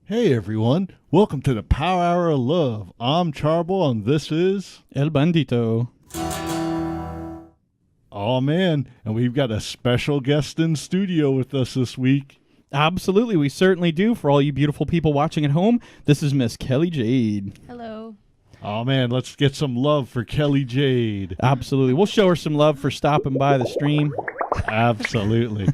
Hey everyone, welcome to the Power Hour of Love. I'm Charboil and this is El Bandito. Oh man, and we've got a special guest in studio with us this week. Absolutely, we certainly do. For all you beautiful people watching at home, this is Miss Kelly Jade. Hello. Oh man, let's get some love for Kelly Jade. Absolutely. We'll show her some love for stopping by the stream. Absolutely.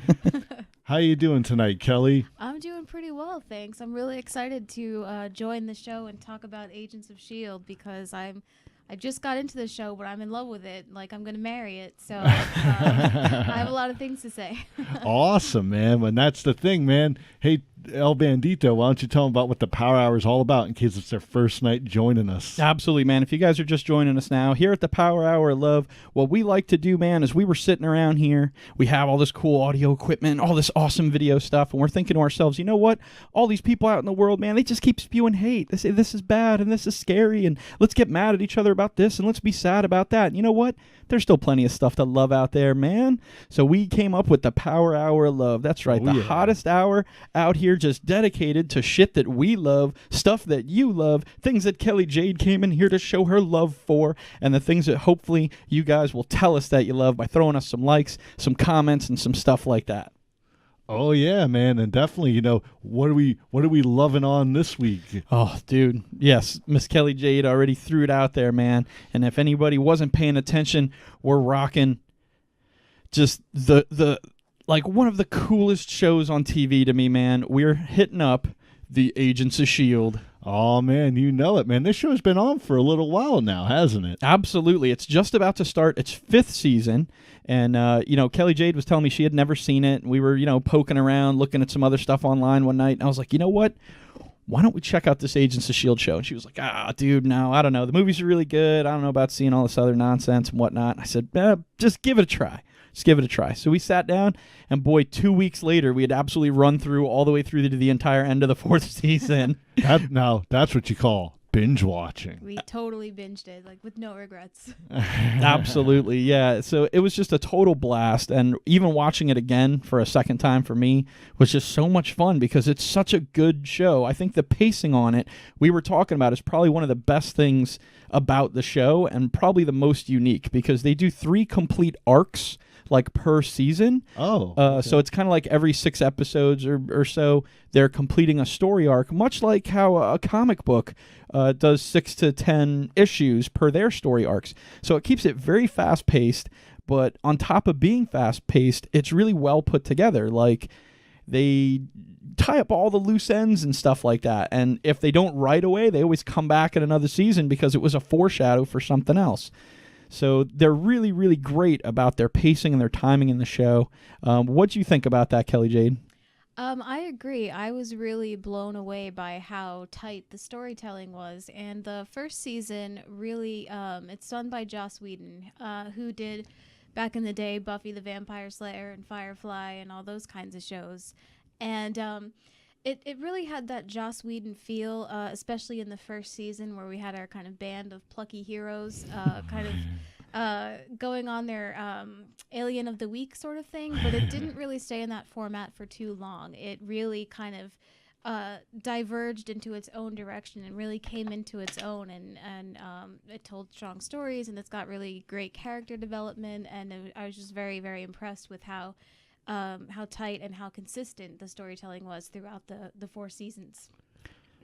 How you doing tonight, Kelly? I'm doing pretty well, thanks. I'm really excited to join the show and talk about Agents of S.H.I.E.L.D. because I just got into the show, but I'm in love with it. Like, I'm going to marry it. So I have a lot of things to say. Awesome, man. And that's the thing, man. Hey, El Bandito, why don't you tell them about what the Power Hour is all about in case it's their first night joining us? Absolutely, man. If you guys are just joining us now, here at the Power Hour of Love, what we like to do, man, is we were sitting around here. We have all this cool audio equipment, all this awesome video stuff, and we're thinking to ourselves, you know what? All these people out in the world, man, they just keep spewing hate. They say this is bad and this is scary, and let's get mad at each other about this, and let's be sad about that. And you know what? There's still plenty of stuff to love out there, man. So we came up with the Power Hour of Love. That's right, the hottest hour out here, just dedicated to shit that we love, stuff that you love, things that Kelly Jade came in here to show her love for, and the things that hopefully you guys will tell us that you love by throwing us some likes, some comments, and some stuff like that. Oh yeah, man, and definitely, you know, what are we loving on this week? Oh, dude, yes, Miss Kelly Jade already threw it out there, man. And if anybody wasn't paying attention, we're rocking just the like one of the coolest shows on TV to me, man. We're hitting up the Agents of S.H.I.E.L.D. Oh, man, you know it, man. This show's been on for a little while now, hasn't it? Absolutely. It's just about to start its 5th season. And, you know, Kelly Jade was telling me she had never seen it. We were, you know, poking around, looking at some other stuff online one night. And I was like, you know what? Why don't we check out this Agents of S.H.I.E.L.D. show? And she was like, dude, no, I don't know. The movies are really good. I don't know about seeing all this other nonsense and whatnot. And I said, just give it a try. Just give it a try. So we sat down, and boy, 2 weeks later, we had absolutely run through all the way through to the entire end of the 4th season. That's what you call binge watching. We totally binged it, like, with no regrets. Absolutely, yeah. So it was just a total blast, and even watching it again for a second time for me was just so much fun because it's such a good show. I think the pacing on it, we were talking about, is probably one of the best things about the show and probably the most unique because they do 3 complete arcs like per season. Okay. So it's kind of like every 6 episodes or so, they're completing a story arc, much like how a comic book does 6 to 10 issues per their story arcs. So it keeps it very fast-paced, but on top of being fast-paced, it's really well put together. Like, they tie up all the loose ends and stuff like that. And if they don't right away, they always come back in another season because it was a foreshadow for something else. So they're really, really great about their pacing and their timing in the show. What do you think about that, Kelly Jade? I agree. I was really blown away by how tight the storytelling was. And the first season really, it's done by Joss Whedon, who did, back in the day, Buffy the Vampire Slayer and Firefly and all those kinds of shows. And it really had that Joss Whedon feel, especially in the first season where we had our kind of band of plucky heroes kind of going on their Alien of the Week sort of thing. But it didn't really stay in that format for too long. It really kind of diverged into its own direction and really came into its own, and it told strong stories, and it's got really great character development, and I was just very, very impressed with how tight and how consistent the storytelling was throughout the 4 seasons.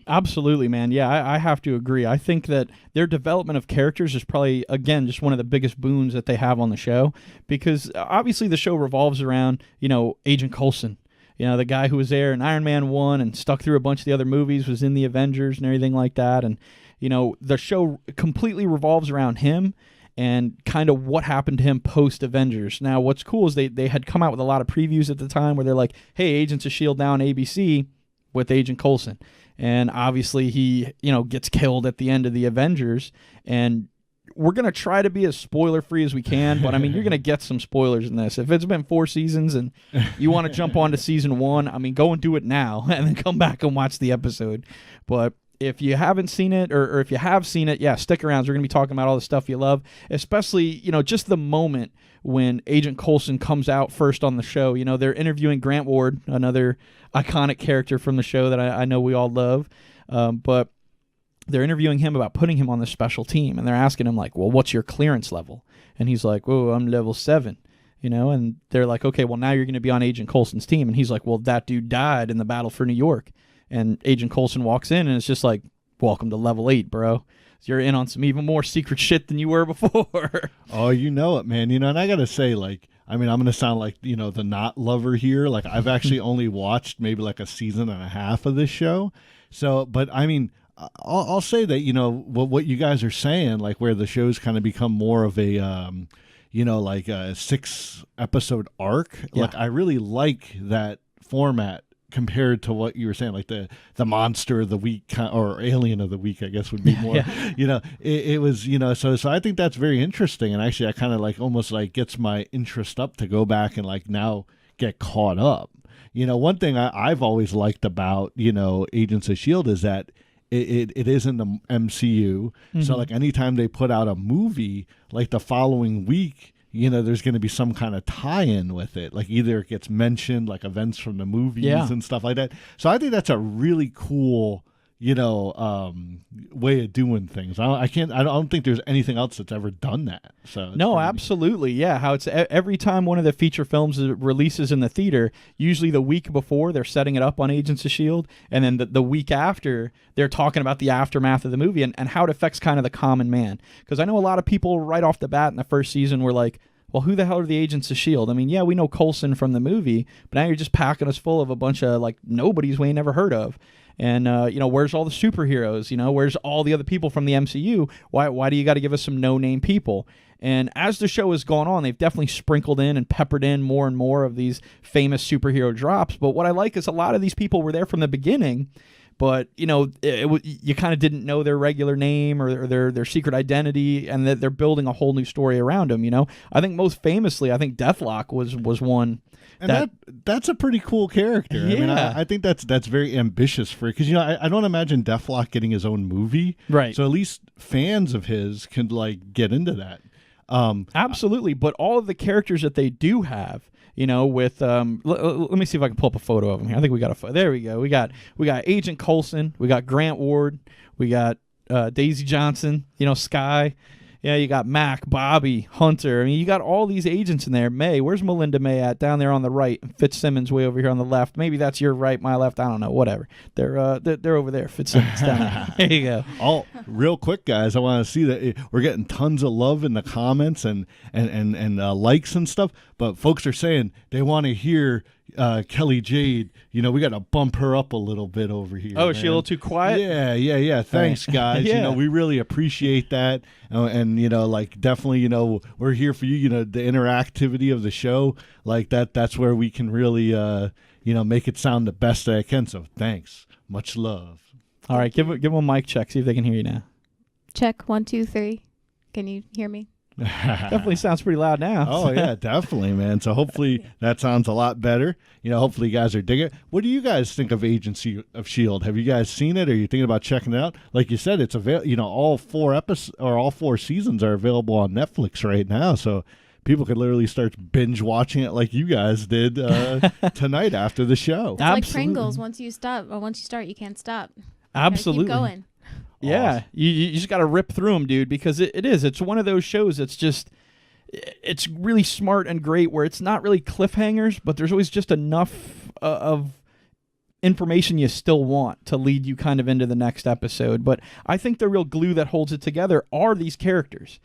Absolutely, man. Yeah, I have to agree. I think that their development of characters is probably, again, just one of the biggest boons that they have on the show, because obviously the show revolves around, Agent Coulson. The guy who was there in Iron Man 1 and stuck through a bunch of the other movies, was in the Avengers and everything like that. And, the show completely revolves around him and kind of what happened to him post-Avengers. Now, what's cool is they had come out with a lot of previews at the time where they're like, hey, Agents of S.H.I.E.L.D. now on ABC with Agent Coulson. And obviously he, gets killed at the end of the Avengers. And we're going to try to be as spoiler-free as we can, but, you're going to get some spoilers in this. If it's been 4 seasons and you want to jump on to season 1, go and do it now and then come back and watch the episode. But if you haven't seen it, or if you have seen it, yeah, stick around. We're going to be talking about all the stuff you love, especially, just the moment when Agent Coulson comes out first on the show. They're interviewing Grant Ward, another iconic character from the show that I know we all love, but they're interviewing him about putting him on this special team, and they're asking him, like, well, what's your clearance level? And he's like, oh, I'm level 7, and they're like, okay, well, now you're going to be on Agent Coulson's team. And he's like, well, that dude died in the battle for New York. And Agent Coulson walks in, and it's just like, welcome to level 8, bro. You're in on some even more secret shit than you were before. Oh, you know it, man. And I got to say, like, I'm going to sound like, the not lover here. Like, I've actually only watched maybe like a season and a half of this show. So, but I'll say that, what you guys are saying, like where the show's kind of become more of a, like a 6-episode arc. Yeah. Like, I really like that format compared to what you were saying, like the monster of the week or alien of the week, I guess would be more, it was, so I think that's very interesting. And actually I kind of like almost like gets my interest up to go back and like now get caught up. One thing I've always liked about, Agents of S.H.I.E.L.D. is that it is in the MCU. Mm-hmm. So like anytime they put out a movie, like the following week, there's going to be some kind of tie-in with it. Like either it gets mentioned, like events from the movies and stuff like that. So I think that's a really cool, way of doing things. I don't think there's anything else that's ever done that. So no, absolutely. Yeah. How it's every time one of the feature films releases in the theater, usually the week before they're setting it up on Agents of S.H.I.E.L.D. And then the week after they're talking about the aftermath of the movie and how it affects kind of the common man. Because I know a lot of people right off the bat in the first season were like, well, who the hell are the Agents of S.H.I.E.L.D.? Yeah, we know Coulson from the movie, but now you're just packing us full of a bunch of like nobodies we ain't never heard of. And, where's all the superheroes? Where's all the other people from the MCU? Why do you got to give us some no-name people? And as the show has gone on, they've definitely sprinkled in and peppered in more and more of these famous superhero drops. But what I like is a lot of these people were there from the beginning, but, you kind of didn't know their regular name or their secret identity, and that they're building a whole new story around them, I think most famously, Deathlock was one. And that's a pretty cool character. Yeah. I think that's very ambitious for it because I don't imagine Deathlock getting his own movie, right? So at least fans of his can like get into that. Absolutely, but all of the characters that they do have, with let me see if I can pull up a photo of him here. I think we got a photo. There we go. We got Agent Coulson, we got Grant Ward, we got Daisy Johnson, Skye. Yeah, you got Mac, Bobby, Hunter. You got all these agents in there. May, where's Melinda May at? Down there on the right. Fitzsimmons way over here on the left. Maybe that's your right, my left. I don't know. Whatever. They're over there. Fitzsimmons down there. There you go. All real quick, guys. I want to see that we're getting tons of love in the comments and likes and stuff. But folks are saying they want to hear Kelly Jade. We got to bump her up a little bit over here. Oh, is she a little too quiet? Yeah. Thanks, guys. Yeah. We really appreciate that. And like definitely, we're here for you. The interactivity of the show, like that's where we can really, make it sound the best that I can. So thanks. Much love. All right. Give them a mic check. See if they can hear you now. Check 1, 2, 3. Can you hear me? Definitely sounds pretty loud now. Oh yeah, definitely, man. So hopefully that sounds a lot better. Hopefully you guys are digging it. What do you guys think of Agency of S.H.I.E.L.D.? Have you guys seen it? Are you thinking about checking it out? Like you said, it's available. All 4 episodes or all 4 seasons are available on Netflix right now. So people could literally start binge watching it like you guys did tonight after the show. It's like Pringles. Once you start, you can't stop. Absolutely. Keep going. Yeah, Awesome. you just got to rip through them, dude, because it's one of those shows that's just, it's really smart and great where it's not really cliffhangers, but there's always just enough of information you still want to lead you kind of into the next episode. But I think the real glue that holds it together are these characters.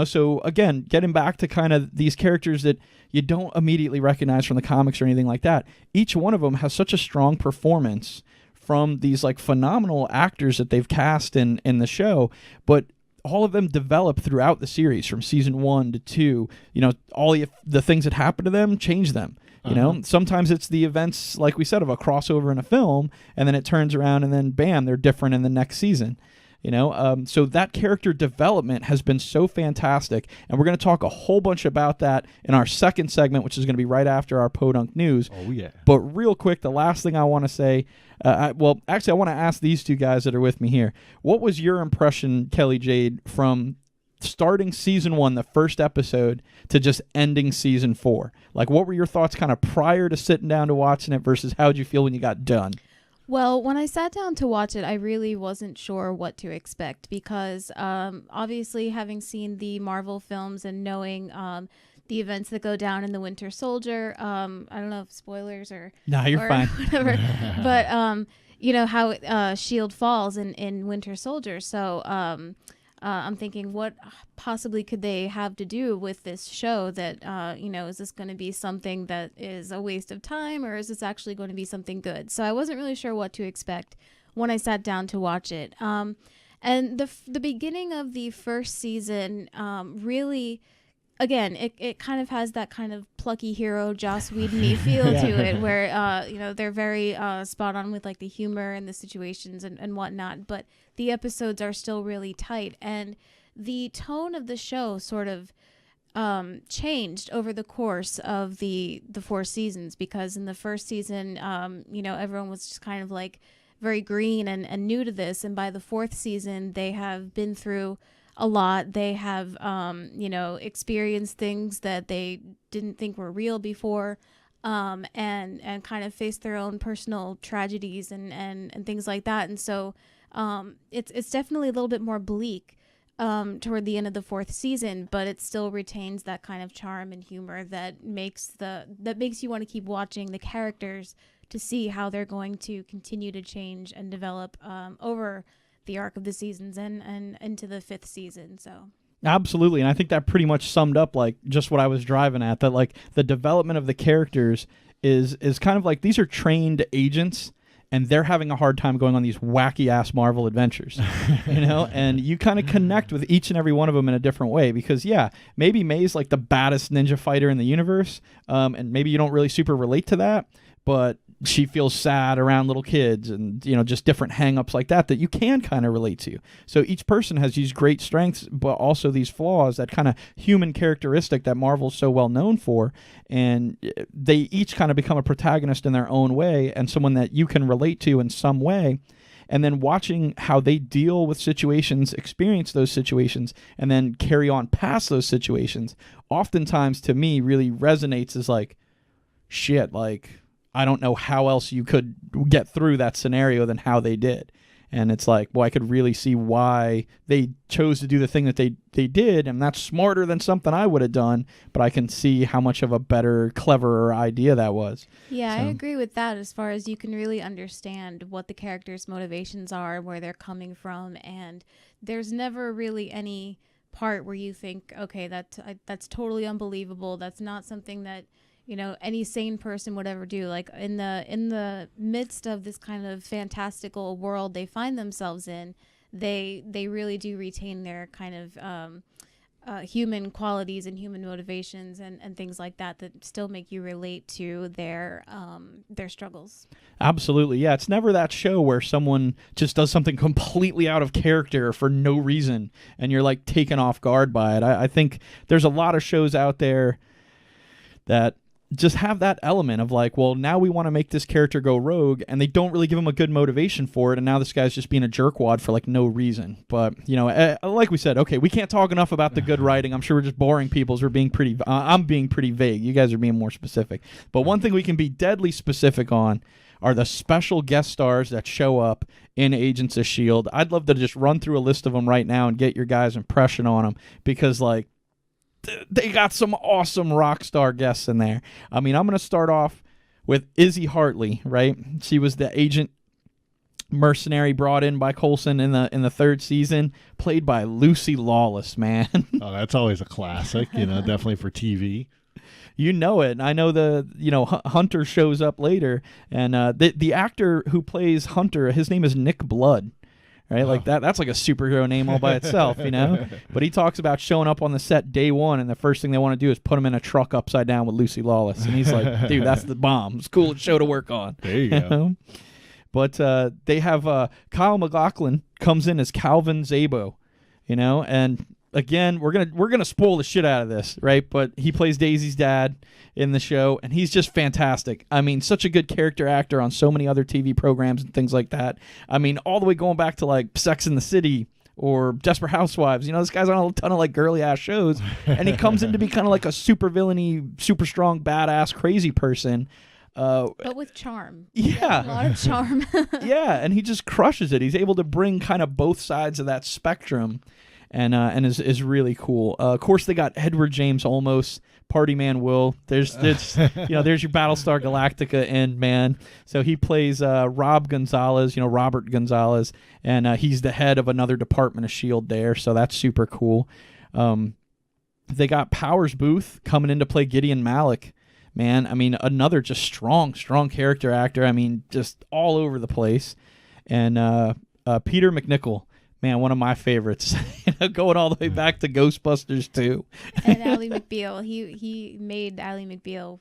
So again, getting back to kind of these characters that you don't immediately recognize from the comics or anything like that, each one of them has such a strong performance from these like phenomenal actors that they've cast in the show, but all of them develop throughout the series from season 1 to 2. All the things that happen to them change them. Sometimes it's the events, like we said, of a crossover in a film, and then it turns around and then bam, they're different in the next season. So that character development has been so fantastic, and we're going to talk a whole bunch about that in our second segment, which is going to be right after our PoDunk news. Oh, yeah. But real quick, the last thing I want to say, I want to ask these two guys that are with me here. What was your impression, Kelly Jade, from starting season 1, the first episode, to just ending season 4? Like, what were your thoughts kind of prior to sitting down to watching it versus how did you feel when you got done? Well, when I sat down to watch it, I really wasn't sure what to expect because obviously having seen the Marvel films and knowing the events that go down in the Winter Soldier, I don't know if spoilers or... No, you're fine. Whatever. But, how S.H.I.E.L.D. falls in Winter Soldier. So I'm thinking, what possibly could they have to do with this show that, is this going to be something that is a waste of time or is this actually going to be something good? So I wasn't really sure what to expect when I sat down to watch it. And the beginning of the first season really... Again, it kind of has that kind of plucky hero Joss Whedon-y feel to it, where they're very spot on with like the humor and the situations and whatnot. But the episodes are still really tight, and the tone of the show sort of changed over the course of the 4 seasons. Because in the first season, everyone was just kind of like very green and new to this, and by the 4th season, they have been through a lot. They have, experienced things that they didn't think were real before, and kind of faced their own personal tragedies and things like that. And so it's definitely a little bit more bleak toward the end of the 4th season, but it still retains that kind of charm and humor that makes you want to keep watching the characters to see how they're going to continue to change and develop over the arc of the seasons and into the 5th season. So absolutely, and I think that pretty much summed up like just what I was driving at, that like the development of the characters is kind of like these are trained agents and they're having a hard time going on these wacky ass Marvel adventures, and you kind of connect with each and every one of them in a different way because maybe May's like the baddest ninja fighter in the universe, and maybe you don't really super relate to that, but she feels sad around little kids and, just different hang-ups like that you can kind of relate to. So each person has these great strengths, but also these flaws, that kind of human characteristic that Marvel's so well known for. And they each kind of become a protagonist in their own way and someone that you can relate to in some way. And then watching how they deal with situations, experience those situations, and then carry on past those situations, oftentimes to me really resonates as like, shit, like... I don't know how else you could get through that scenario than how they did. And it's like, well, I could really see why they chose to do the thing that they did, and that's smarter than something I would have done, but I can see how much of a better, cleverer idea that was. Yeah, I agree with that as far as you can really understand what the characters' motivations are, where they're coming from, and there's never really any part where you think, okay, that's totally unbelievable. That's not something that any sane person would ever do. Like in the midst of this kind of fantastical world they find themselves in, they really do retain their kind of human qualities and human motivations and things like that still make you relate to their struggles. Absolutely, yeah. It's never that show where someone just does something completely out of character for no reason and you're like taken off guard by it. I think there's a lot of shows out there that just have that element of like, well, now we want to make this character go rogue, and they don't really give him a good motivation for it, and now this guy's just being a jerkwad for like no reason. But like we said, okay, we can't talk enough about the good writing. I'm sure we're just boring people. As we're being pretty. I'm being pretty vague. You guys are being more specific. But one thing we can be deadly specific on are the special guest stars that show up in Agents of S.H.I.E.L.D. I'd love to just run through a list of them right now and get your guys' impression on them, because like, they got some awesome rock star guests in there. I mean, I'm going to start off with Izzy Hartley, right? She was the agent mercenary brought in by Coulson in the third season, played by Lucy Lawless, man. Oh, that's always a classic, definitely for TV. You know it. And I know Hunter shows up later, and the actor who plays Hunter, his name is Nick Blood. Right, like that's like a superhero name all by itself, But he talks about showing up on the set day one, and the first thing they want to do is put him in a truck upside down with Lucy Lawless. And he's like, dude, that's the bomb. It's a cool show to work on. There you go. But they have Kyle MacLachlan comes in as Calvin Szabo, and again, we're gonna spoil the shit out of this, right? But he plays Daisy's dad in the show, and he's just fantastic. I mean, such a good character actor on so many other TV programs and things like that. I mean, all the way going back to like Sex and the City or Desperate Housewives. This guy's on a ton of like girly ass shows, and he comes in to be kind of like a super villainy, super strong, badass, crazy person. But with charm. Yeah. A lot of charm. Yeah, and he just crushes it. He's able to bring kind of both sides of that spectrum. And is really cool. Of course, they got Edward James Olmos, Party Man Will. There's there's your Battlestar Galactica end man. So he plays Robert Gonzalez, and he's the head of another department of S.H.I.E.L.D. there. So that's super cool. They got Powers Booth coming in to play Gideon Malik. Man, I mean, another just strong character actor. I mean, just all over the place. And Peter McNichol. Man, one of my favorites. Going all the way back to Ghostbusters too. And Ally McBeal. He made Ally McBeal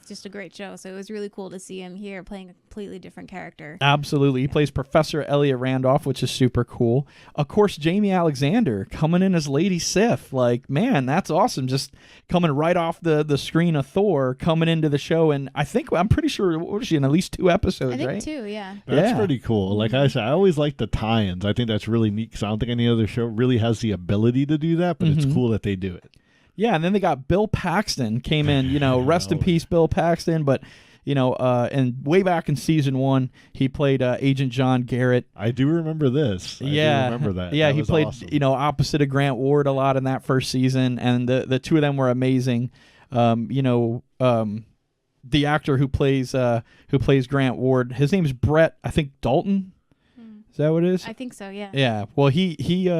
just a great show. So it was really cool to see him here playing a completely different character. Absolutely. He plays Professor Elliot Randolph, which is super cool. Of course, Jamie Alexander coming in as Lady Sif. Like, man, that's awesome. Just coming right off the screen of Thor, coming into the show. And I'm pretty sure, what was she in at least 2 episodes, right? I think 2, yeah. That's pretty cool. Like I said, I always like the tie-ins. I think that's really neat because I don't think any other show really has the ability to do that, but it's cool that they do it. Yeah, and then they got Bill Paxton came in, rest in peace, Bill Paxton, but and way back in season 1, he played Agent John Garrett. I do remember this. I do remember that. Yeah, that he played, awesome. Opposite of Grant Ward a lot in that first season, and the two of them were amazing. The actor who plays Grant Ward, his name's Brett, I think Dalton. Is that what it is? I think so, yeah. Yeah. Well, he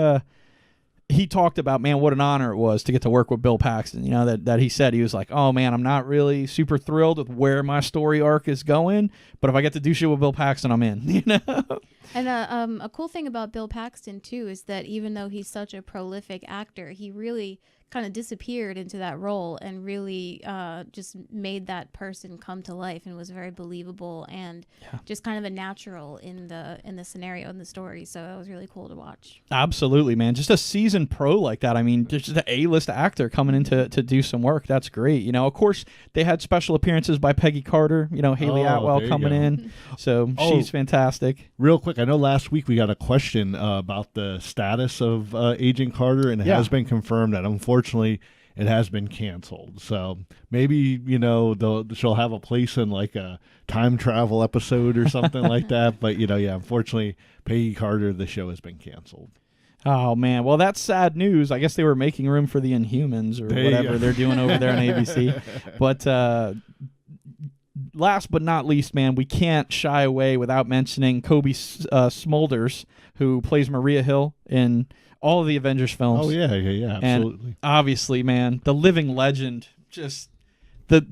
talked about, man, what an honor it was to get to work with Bill Paxton. That he said, he was like, oh man, I'm not really super thrilled with where my story arc is going, but if I get to do shit with Bill Paxton, I'm in. And a cool thing about Bill Paxton too is that even though he's such a prolific actor, he really kind of disappeared into that role and really just made that person come to life and was very believable and just kind of a natural in the scenario and the story. So it was really cool to watch. Absolutely, man. Just a seasoned pro like that. I mean, just an A-list actor coming in to do some work. That's great. Of course, they had special appearances by Peggy Carter, Haley Atwell coming in. So she's fantastic. Real quick, I know last week we got a question about the status of Agent Carter, and it has been confirmed that unfortunately it has been canceled. So maybe she'll have a place in like a time travel episode or something like that. But unfortunately, Peggy Carter, the show has been canceled. Oh man, well that's sad news. I guess they were making room for the Inhumans or whatever they're doing over there on ABC. But last but not least, man, we can't shy away without mentioning Kobe Smulders, who plays Maria Hill in all of the Avengers films. Oh, yeah, absolutely. And obviously, man, the living legend, just the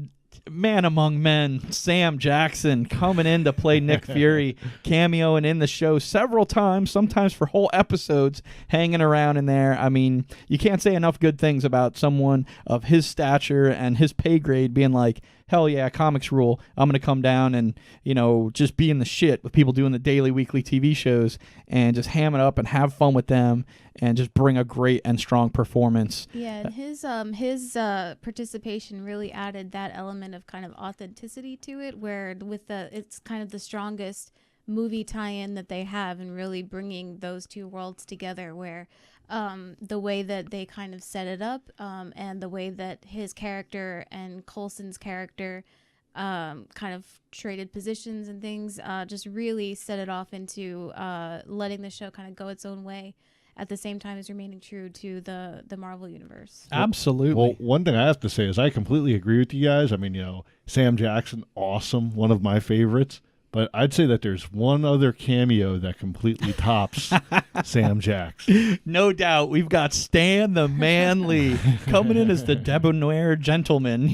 man among men, Sam Jackson, coming in to play Nick Fury, cameoing in the show several times, sometimes for whole episodes, hanging around in there. I mean, you can't say enough good things about someone of his stature and his pay grade being like, hell yeah, comics rule. I'm going to come down and, just be in the shit with people doing the daily, weekly TV shows and just ham it up and have fun with them and just bring a great and strong performance. Yeah, and his participation really added that element of kind of authenticity to it, where it's kind of the strongest movie tie-in that they have, and really bringing those two worlds together, where the way that they kind of set it up, and the way that his character and Coulson's character kind of traded positions and things, just really set it off into letting the show kind of go its own way, at the same time as remaining true to the Marvel universe. Absolutely. Well, one thing I have to say is I completely agree with you guys. I mean, Sam Jackson, awesome, one of my favorites. But I'd say that there's one other cameo that completely tops Sam Jackson. No doubt. We've got Stan the Manly coming in as the debonair gentleman,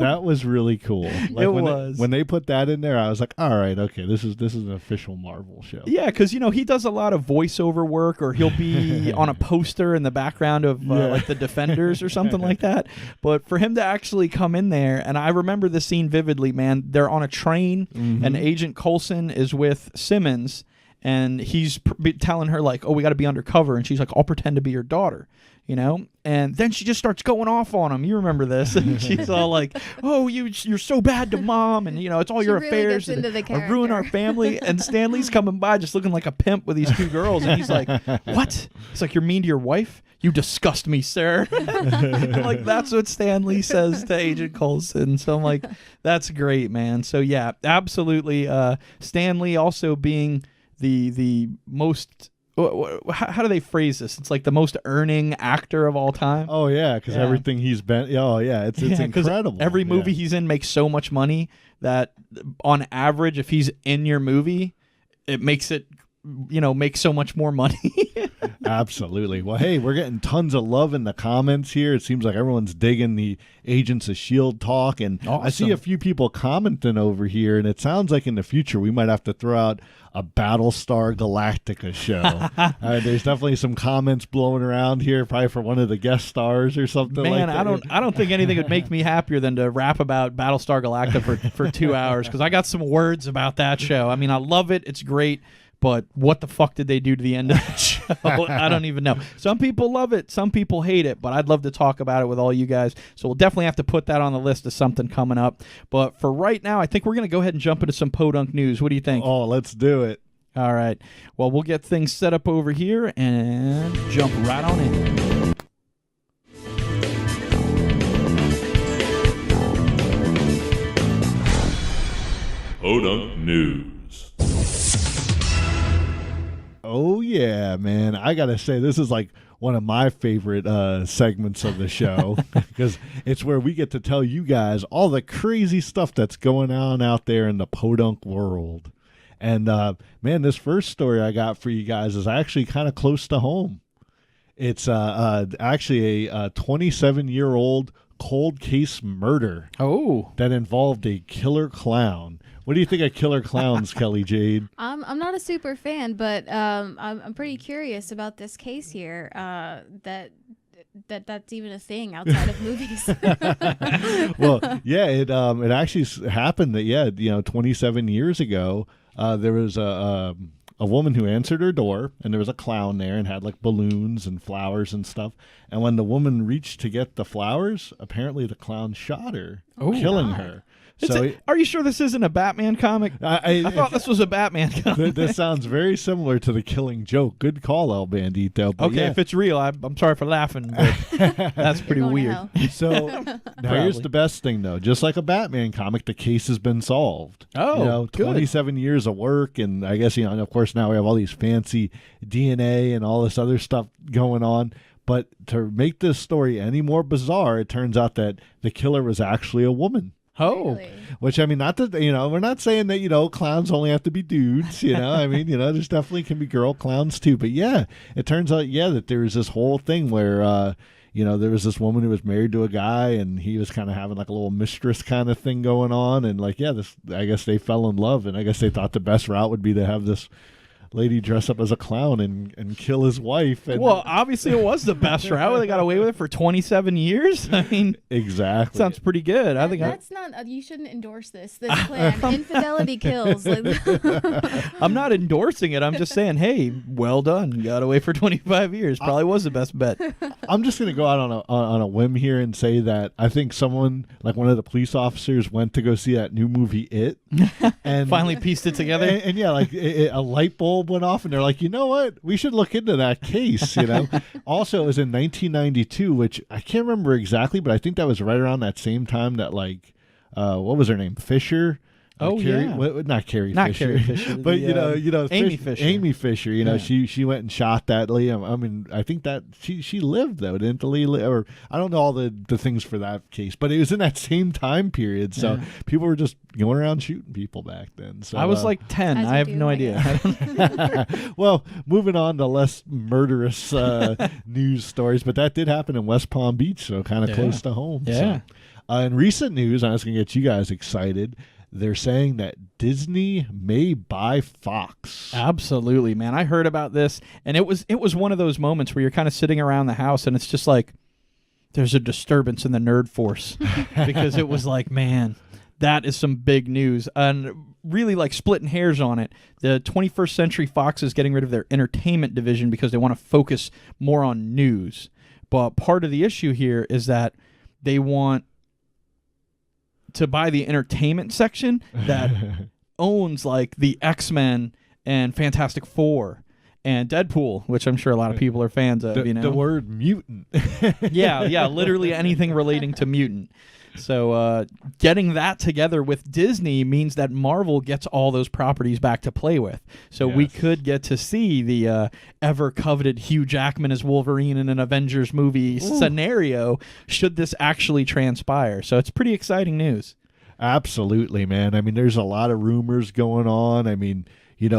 That was really cool. It was. When they put that in there, I was like, all right, okay, this is an official Marvel show. Yeah, because, he does a lot of voiceover work, or he'll be on a poster in the background of like the Defenders or something like that. But for him to actually come in there, and I remember the scene vividly, man. They're on a train, and Agent Coulson is with Simmons, and he's telling her, like, oh, we got to be undercover, and she's like, I'll pretend to be your daughter, and then she just starts going off on him. You remember this? And she's all like, oh, you're so bad to mom, and it's all your really affairs and ruin our family. And Stanley's coming by just looking like a pimp with these two girls, and he's like, what? He's like, you're mean to your wife? You disgust me, sir. Like, that's what Stanley says to Agent Coulson. So I'm like, that's great, man. So yeah, absolutely. Stanley also being the most, how do they phrase this? It's like the most earning actor of all time. Oh yeah, because everything he's been. Oh yeah, it's incredible. Every movie he's in makes so much money that on average, if he's in your movie, it makes it make so much more money. Absolutely. Well, hey, we're getting tons of love in the comments here. It seems like everyone's digging the Agents of S.H.I.E.L.D. talk, and awesome. I see a few people commenting over here, and it sounds like in the future we might have to throw out a Battlestar Galactica show. There's definitely some comments blowing around here, probably for one of the guest stars or something. Man, like that. I don't think anything would make me happier than to rap about Battlestar Galactica for 2 hours, because I got some words about that show. I mean, I love it. It's great. But what the fuck did they do to the end of the show? I don't even know. Some people love it. Some people hate it. But I'd love to talk about it with all you guys. So we'll definitely have to put that on the list as something coming up. But for right now, I think we're going to go ahead and jump into some PoDunk news. What do you think? Oh, let's do it. All right. Well, we'll get things set up over here and jump right on in. PoDunk News. Oh yeah, man. I got to say, this is like one of my favorite segments of the show, because it's where we get to tell you guys all the crazy stuff that's going on out there in the PoDunk world. And man, this first story I got for you guys is actually kind of close to home. It's actually a 27-year-old cold case murder. Oh, that involved a killer clown. What do you think of killer clowns, Kelly Jade? I'm not a super fan, but I'm pretty curious about this case here. That's even a thing outside of movies. Well, yeah, it actually happened that 27 years ago, there was a woman who answered her door, and there was a clown there and had like balloons and flowers and stuff. And when the woman reached to get the flowers, apparently the clown shot her, killing her. Are you sure this isn't a Batman comic? I thought this was a Batman comic. This sounds very similar to The Killing Joke. Good call, El Bandito. Okay, yeah. If it's real, I'm sorry for laughing, but that's pretty weird. So now here's the best thing, though. Just like a Batman comic, the case has been solved. Oh, 27 years of work, and I guess, and of course now we have all these fancy DNA and all this other stuff going on. But to make this story any more bizarre, it turns out that the killer was actually a woman. Oh, really? Which, I mean, not that, we're not saying that, clowns only have to be dudes, I mean, there's definitely can be girl clowns too. But yeah, it turns out, that there was this whole thing where, there was this woman who was married to a guy, and he was kind of having like a little mistress kind of thing going on. And I guess they fell in love, and I guess they thought the best route would be to have this lady dress up as a clown and kill his wife. And Well, obviously it was the best route. They got away with it for 27 years. I mean, exactly. sounds pretty good. I think that's not. You shouldn't endorse this plan. Infidelity kills. I'm not endorsing it. I'm just saying, hey, well done. You got away for 25 years. Probably was the best bet. I'm just gonna go out on a whim here and say that I think someone, like one of the police officers, went to go see that new movie It, and Finally pieced it together. And yeah, like a light bulb went off, and they're like, you know what? We should look into that case. Also, it was in 1992, which I can't remember exactly, but I think that was right around that same time that what was her name? Fisher. Oh, Carrie, yeah. not Carrie Not Fisher, Carrie Fisher, but Amy Fisher. Amy Fisher. Yeah. She went and shot that lady. I mean, I think that she lived though, didn't Lee? Or I don't know all the things for that case, but it was in that same time period. So people were just going around shooting people back then. So I was like 10. I have no idea. Well, moving on to less murderous news stories, but that did happen in West Palm Beach, so kind of close to home. Yeah. So, in recent news, I was going to get you guys excited. They're saying that Disney may buy Fox. Absolutely, man. I heard about this, and it was one of those moments where you're kind of sitting around the house, and it's just like there's a disturbance in the nerd force because it was like, man, that is some big news, and really like splitting hairs on it. The 21st Century Fox is getting rid of their entertainment division because they want to focus more on news. But part of the issue here is that they want to buy the entertainment section that owns like the X-Men and Fantastic Four and Deadpool, which I'm sure a lot of people are fans of. The word mutant. yeah, literally anything relating to mutant. So getting that together with Disney means that Marvel gets all those properties back to play with. So we could get to see the ever-coveted Hugh Jackman as Wolverine in an Avengers movie scenario should this actually transpire. So it's pretty exciting news. Absolutely, man. I mean, there's a lot of rumors going on. I mean,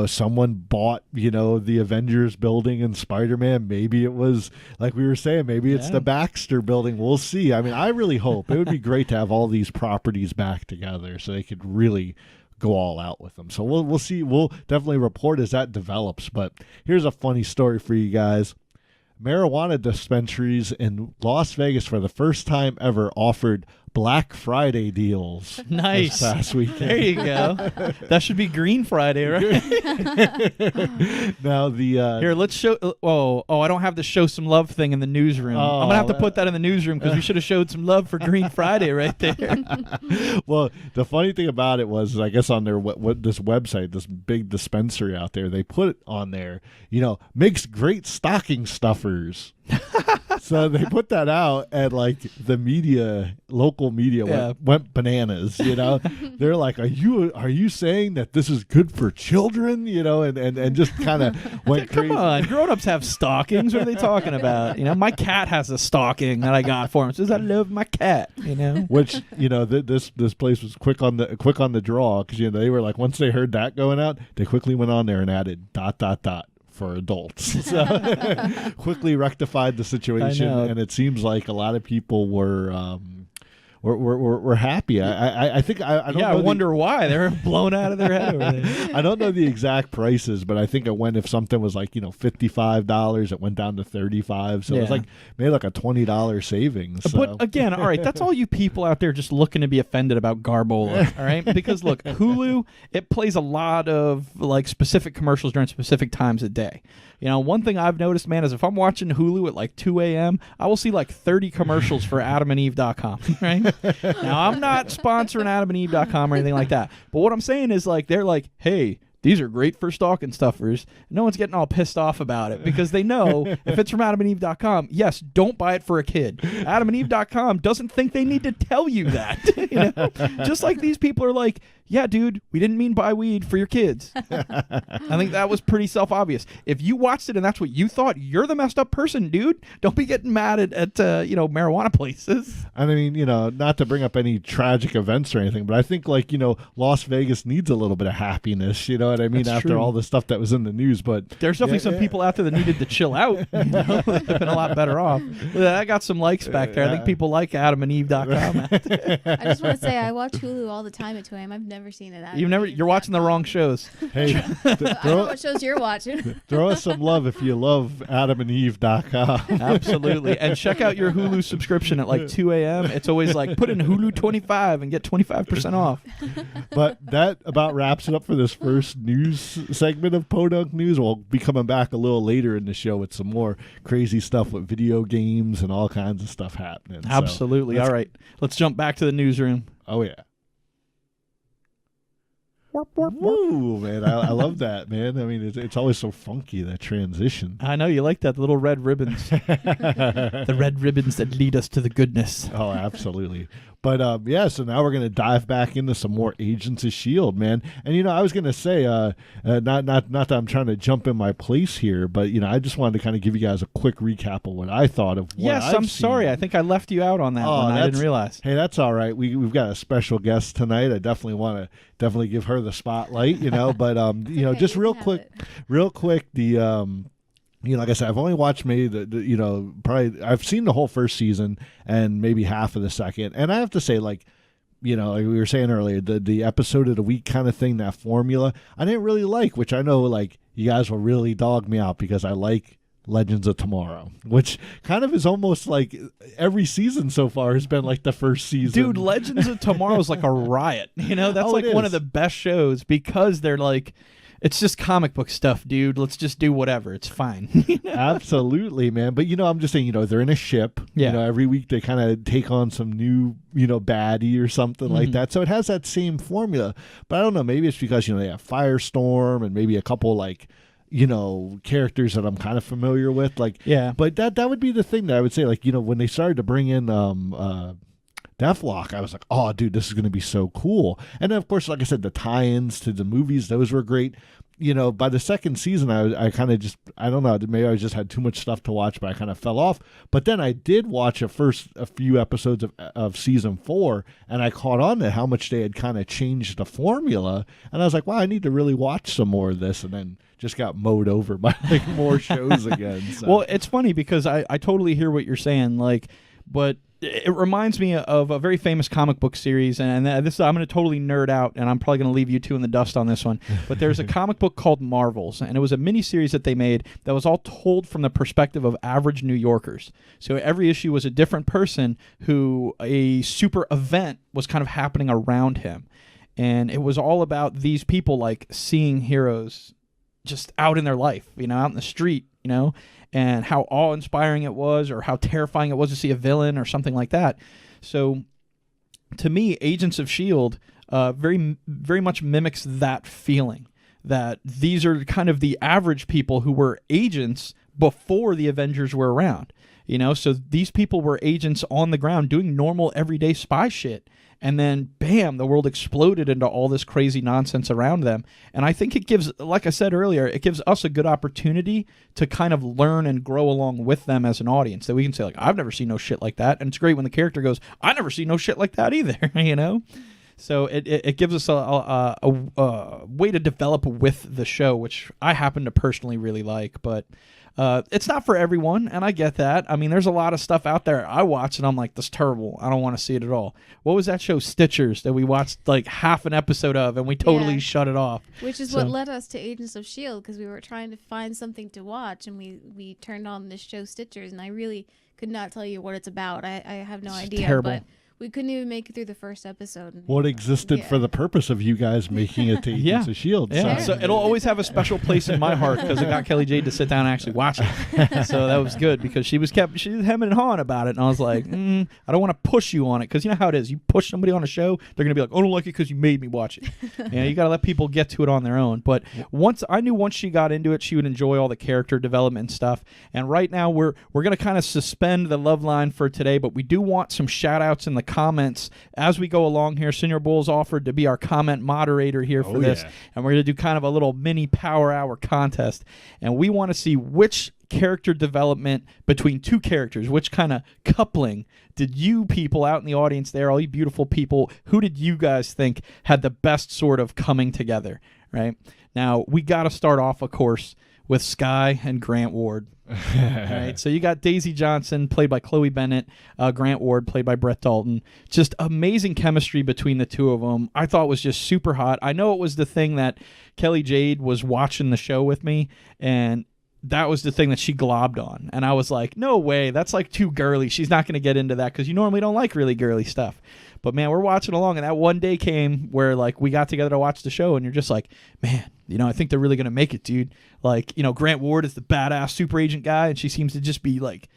someone bought, the Avengers building and Spider-Man. Maybe it was, like we were saying, maybe it's the Baxter building. We'll see. I mean, I really hope. It would be great to have all these properties back together so they could really go all out with them. So we'll see. We'll definitely report as that develops. But here's a funny story for you guys. Marijuana dispensaries in Las Vegas for the first time ever offered Black Friday deals. Nice. This past weekend. There you go. That should be Green Friday, right? Now here, let's show. I don't have the show some love thing in the newsroom. I'm gonna have to put that in the newsroom because we should have showed some love for Green Friday right there. Well, the funny thing about it was, I guess on their this website, this big dispensary out there, they put it on there. Makes great stocking stuffers. So they put that out, and like the local media went bananas. They're like, "Are you saying that this is good for children?" And just kind of went crazy. Come on, grown-ups have stockings. What are they talking about? My cat has a stocking that I got for him. Says I love my cat. Which this place was quick on the draw because they were like, once they heard that going out, they quickly went on there and added ... for adults. So quickly rectified the situation, and it seems like a lot of people were happy. I think I don't know. I wonder why they're blown out of their head over there. I don't know the exact prices, but I think it went, if something was like $55, it went down to $35. So it was like maybe like a $20 savings. So. But again, all right, that's all you people out there just looking to be offended about Garbola, all right? Because look, Hulu, it plays a lot of like specific commercials during specific times of day. One thing I've noticed, man, is if I'm watching Hulu at like 2 a.m., I will see like 30 commercials for AdamandEve.com, right? Now, I'm not sponsoring AdamandEve.com or anything like that. But what I'm saying is, like, they're like, hey, these are great for stocking stuffers. No one's getting all pissed off about it because they know if it's from AdamandEve.com, yes, don't buy it for a kid. AdamandEve.com doesn't think they need to tell you that. Just like these people are like, yeah, dude, we didn't mean buy weed for your kids. I think that was pretty self-obvious. If you watched it and that's what you thought, you're the messed up person, dude. Don't be getting mad at marijuana places. I mean, not to bring up any tragic events or anything, but I think like, Las Vegas needs a little bit of happiness, what I mean, That's after true. all the stuff that was in the news. But there's definitely some people out there that needed to chill out. They've been a lot better off. I got some likes back there. I think people like AdamandEve.com. I just want to say I watch Hulu all the time at 2 a.m. I've never never seen it. You're watching the wrong shows. Hey, I don't know what shows you're watching. throw us some love if you love AdamandEve.com. Absolutely. And check out your Hulu subscription at like 2 a.m. It's always like, put in Hulu 25 and get 25% off. But that about wraps it up for this first news segment of PoDunk News. We'll be coming back a little later in the show with some more crazy stuff with video games and all kinds of stuff happening. Absolutely. So all right. Let's jump back to the newsroom. Oh, yeah. Woo, man. I love that, man. I mean, it's always so funky, that transition. I know you like that, the little red ribbons. The red ribbons that lead us to the goodness. Oh, absolutely. But yeah, so now we're going to dive back into some more Agents of S.H.I.E.L.D., man. And, I was going to say, not that I'm trying to jump in my place here, but, I just wanted to kind of give you guys a quick recap of what I thought of what Yes, I'm sorry. I think I left you out on that one. I didn't realize. Hey, that's all right. We've got a special guest tonight. I definitely want to give her the spotlight, But, just real quick, the... like I said, I've only watched maybe probably I've seen the whole first season and maybe half of the second. And I have to say, like we were saying earlier, the episode of the week kind of thing, that formula, I didn't really like, which I know like you guys will really dog me out because I like Legends of Tomorrow, which kind of is almost like every season so far has been like the first season. Dude, Legends of Tomorrow is like a riot. That's like one of the best shows because they're like, it's just comic book stuff, dude. Let's just do whatever. It's fine. Absolutely, man. But, I'm just saying, they're in a ship. Yeah. Every week they kind of take on some new, baddie or something like that. So it has that same formula. But I don't know. Maybe it's because, they have Firestorm and maybe a couple, like, characters that I'm kind of familiar with. Like, yeah. But that would be the thing that I would say, like, when they started to bring in Deathlock, I was like, oh, dude, this is going to be so cool. And then, of course, like I said, the tie-ins to the movies, those were great. By the second season, I kind of just, I don't know, maybe I just had too much stuff to watch, but I kind of fell off. But then I did watch a few episodes of season 4, and I caught on to how much they had kind of changed the formula. And I was like, wow, I need to really watch some more of this. And then just got mowed over by like more shows again. So. Well, it's funny because I totally hear what you're saying, like, but it reminds me of a very famous comic book series, and this I'm going to totally nerd out, and I'm probably going to leave you two in the dust on this one. But there's a comic book called Marvels, and it was a mini-series that they made that was all told from the perspective of average New Yorkers. So every issue was a different person who a super event was kind of happening around him. And it was all about these people like seeing heroes just out in their life, out in the street, and how awe-inspiring it was or how terrifying it was to see a villain or something like that. So to me, Agents of S.H.I.E.L.D. Very, very much mimics that feeling, that these are kind of the average people who were agents before the Avengers were around. So these people were agents on the ground doing normal everyday spy shit. And then, bam, the world exploded into all this crazy nonsense around them. And I think it gives, like I said earlier, it gives us a good opportunity to kind of learn and grow along with them as an audience. That we can say, like, I've never seen no shit like that. And it's great when the character goes, I never seen no shit like that either, So it gives us a way to develop with the show, which I happen to personally really like. But it's not for everyone, and I get that. I mean, there's a lot of stuff out there I watch, and I'm like, this is terrible. I don't want to see it at all. What was that show, Stitchers, that we watched like half an episode of, and we totally shut it off? Which is what led us to Agents of S.H.I.E.L.D., because we were trying to find something to watch, and we turned on this show, Stitchers, and I really could not tell you what it's about. I have no idea. Terrible. But we couldn't even make it through the first episode. What existed for the purpose of you guys making it to Agents of S.H.I.E.L.D. Yeah. So it'll always have a special place in my heart because I got Kelly Jade to sit down and actually watch it. So that was good because she was hemming and hawing about it. And I was like, I don't want to push you on it because you know how it is. You push somebody on a show, they're going to be like, oh, I don't like it because you made me watch it. You got to let people get to it on their own. But once she got into it, she would enjoy all the character development and stuff. And right now we're going to kind of suspend the love line for today, but we do want some shout outs in the comments as we go along here. Senior Bull's offered to be our comment moderator here for this, and we're going to do kind of a little mini Power Hour contest, and we want to see which character development between two characters, which kind of coupling did you people out in the audience there, all you beautiful people, who did you guys think had the best sort of coming together, right? Now, we got to start off, of course, with Skye and Grant Ward. All right, so you got Daisy Johnson, played by Chloe Bennett, Grant Ward, played by Brett Dalton. Just amazing chemistry between the two of them. I thought was just super hot. I know it was the thing that Kelly Jade was watching the show with me, and that was the thing that she globbed on. And I was like, no way, that's like too girly. She's not going to get into that because you normally don't like really girly stuff. But, man, we're watching along, and that one day came where, like, we got together to watch the show, and you're just like, man, I think they're really going to make it, dude. Like, Grant Ward is the badass super agent guy, and she seems to just be, like,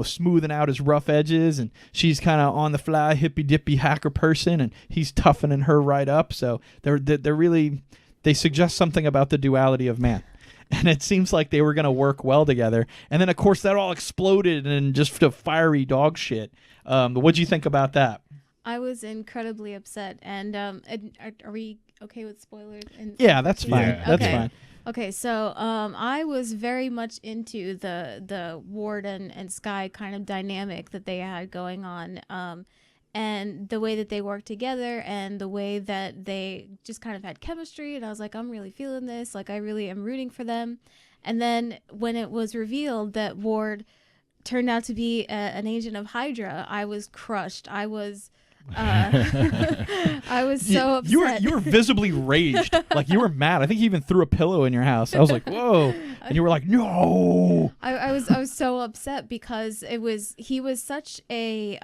smoothing out his rough edges, and she's kind of on the fly, hippy-dippy hacker person, and he's toughening her right up. So they're really, they suggest something about the duality of man. And it seems like they were going to work well together. And then, of course, that all exploded in just a fiery dog shit. What'd you think about that? I was incredibly upset. And are we okay with spoilers? Yeah, that's fine. Yeah. That's okay. fine. Okay, so I was very much into the Ward and Skye kind of dynamic that they had going on, and the way that they worked together and the way that they just kind of had chemistry. And I was like, I'm really feeling this. Like, I really am rooting for them. And then when it was revealed that Ward turned out to be an agent of Hydra, I was crushed. I was I was so upset. You were visibly raged. Like, you were mad. I think you even threw a pillow in your house. I was like, whoa. And you were like, no. I was so upset because he was such a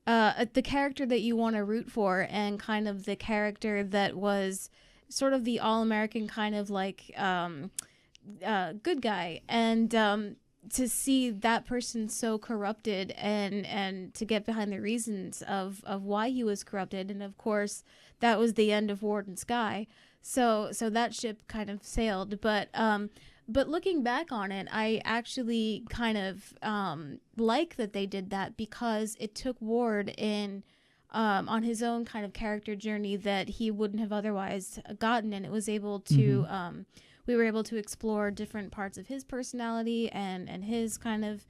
the character that you want to root for, and kind of the character that was sort of the all-American kind of like good guy. And to see that person so corrupted and to get behind the reasons of why he was corrupted. And of course that was the end of Ward and Skye. So that ship kind of sailed. But looking back on it, I actually kind of like that they did that, because it took Ward in on his own kind of character journey that he wouldn't have otherwise gotten. And it was able to, we were able to explore different parts of his personality and his kind of,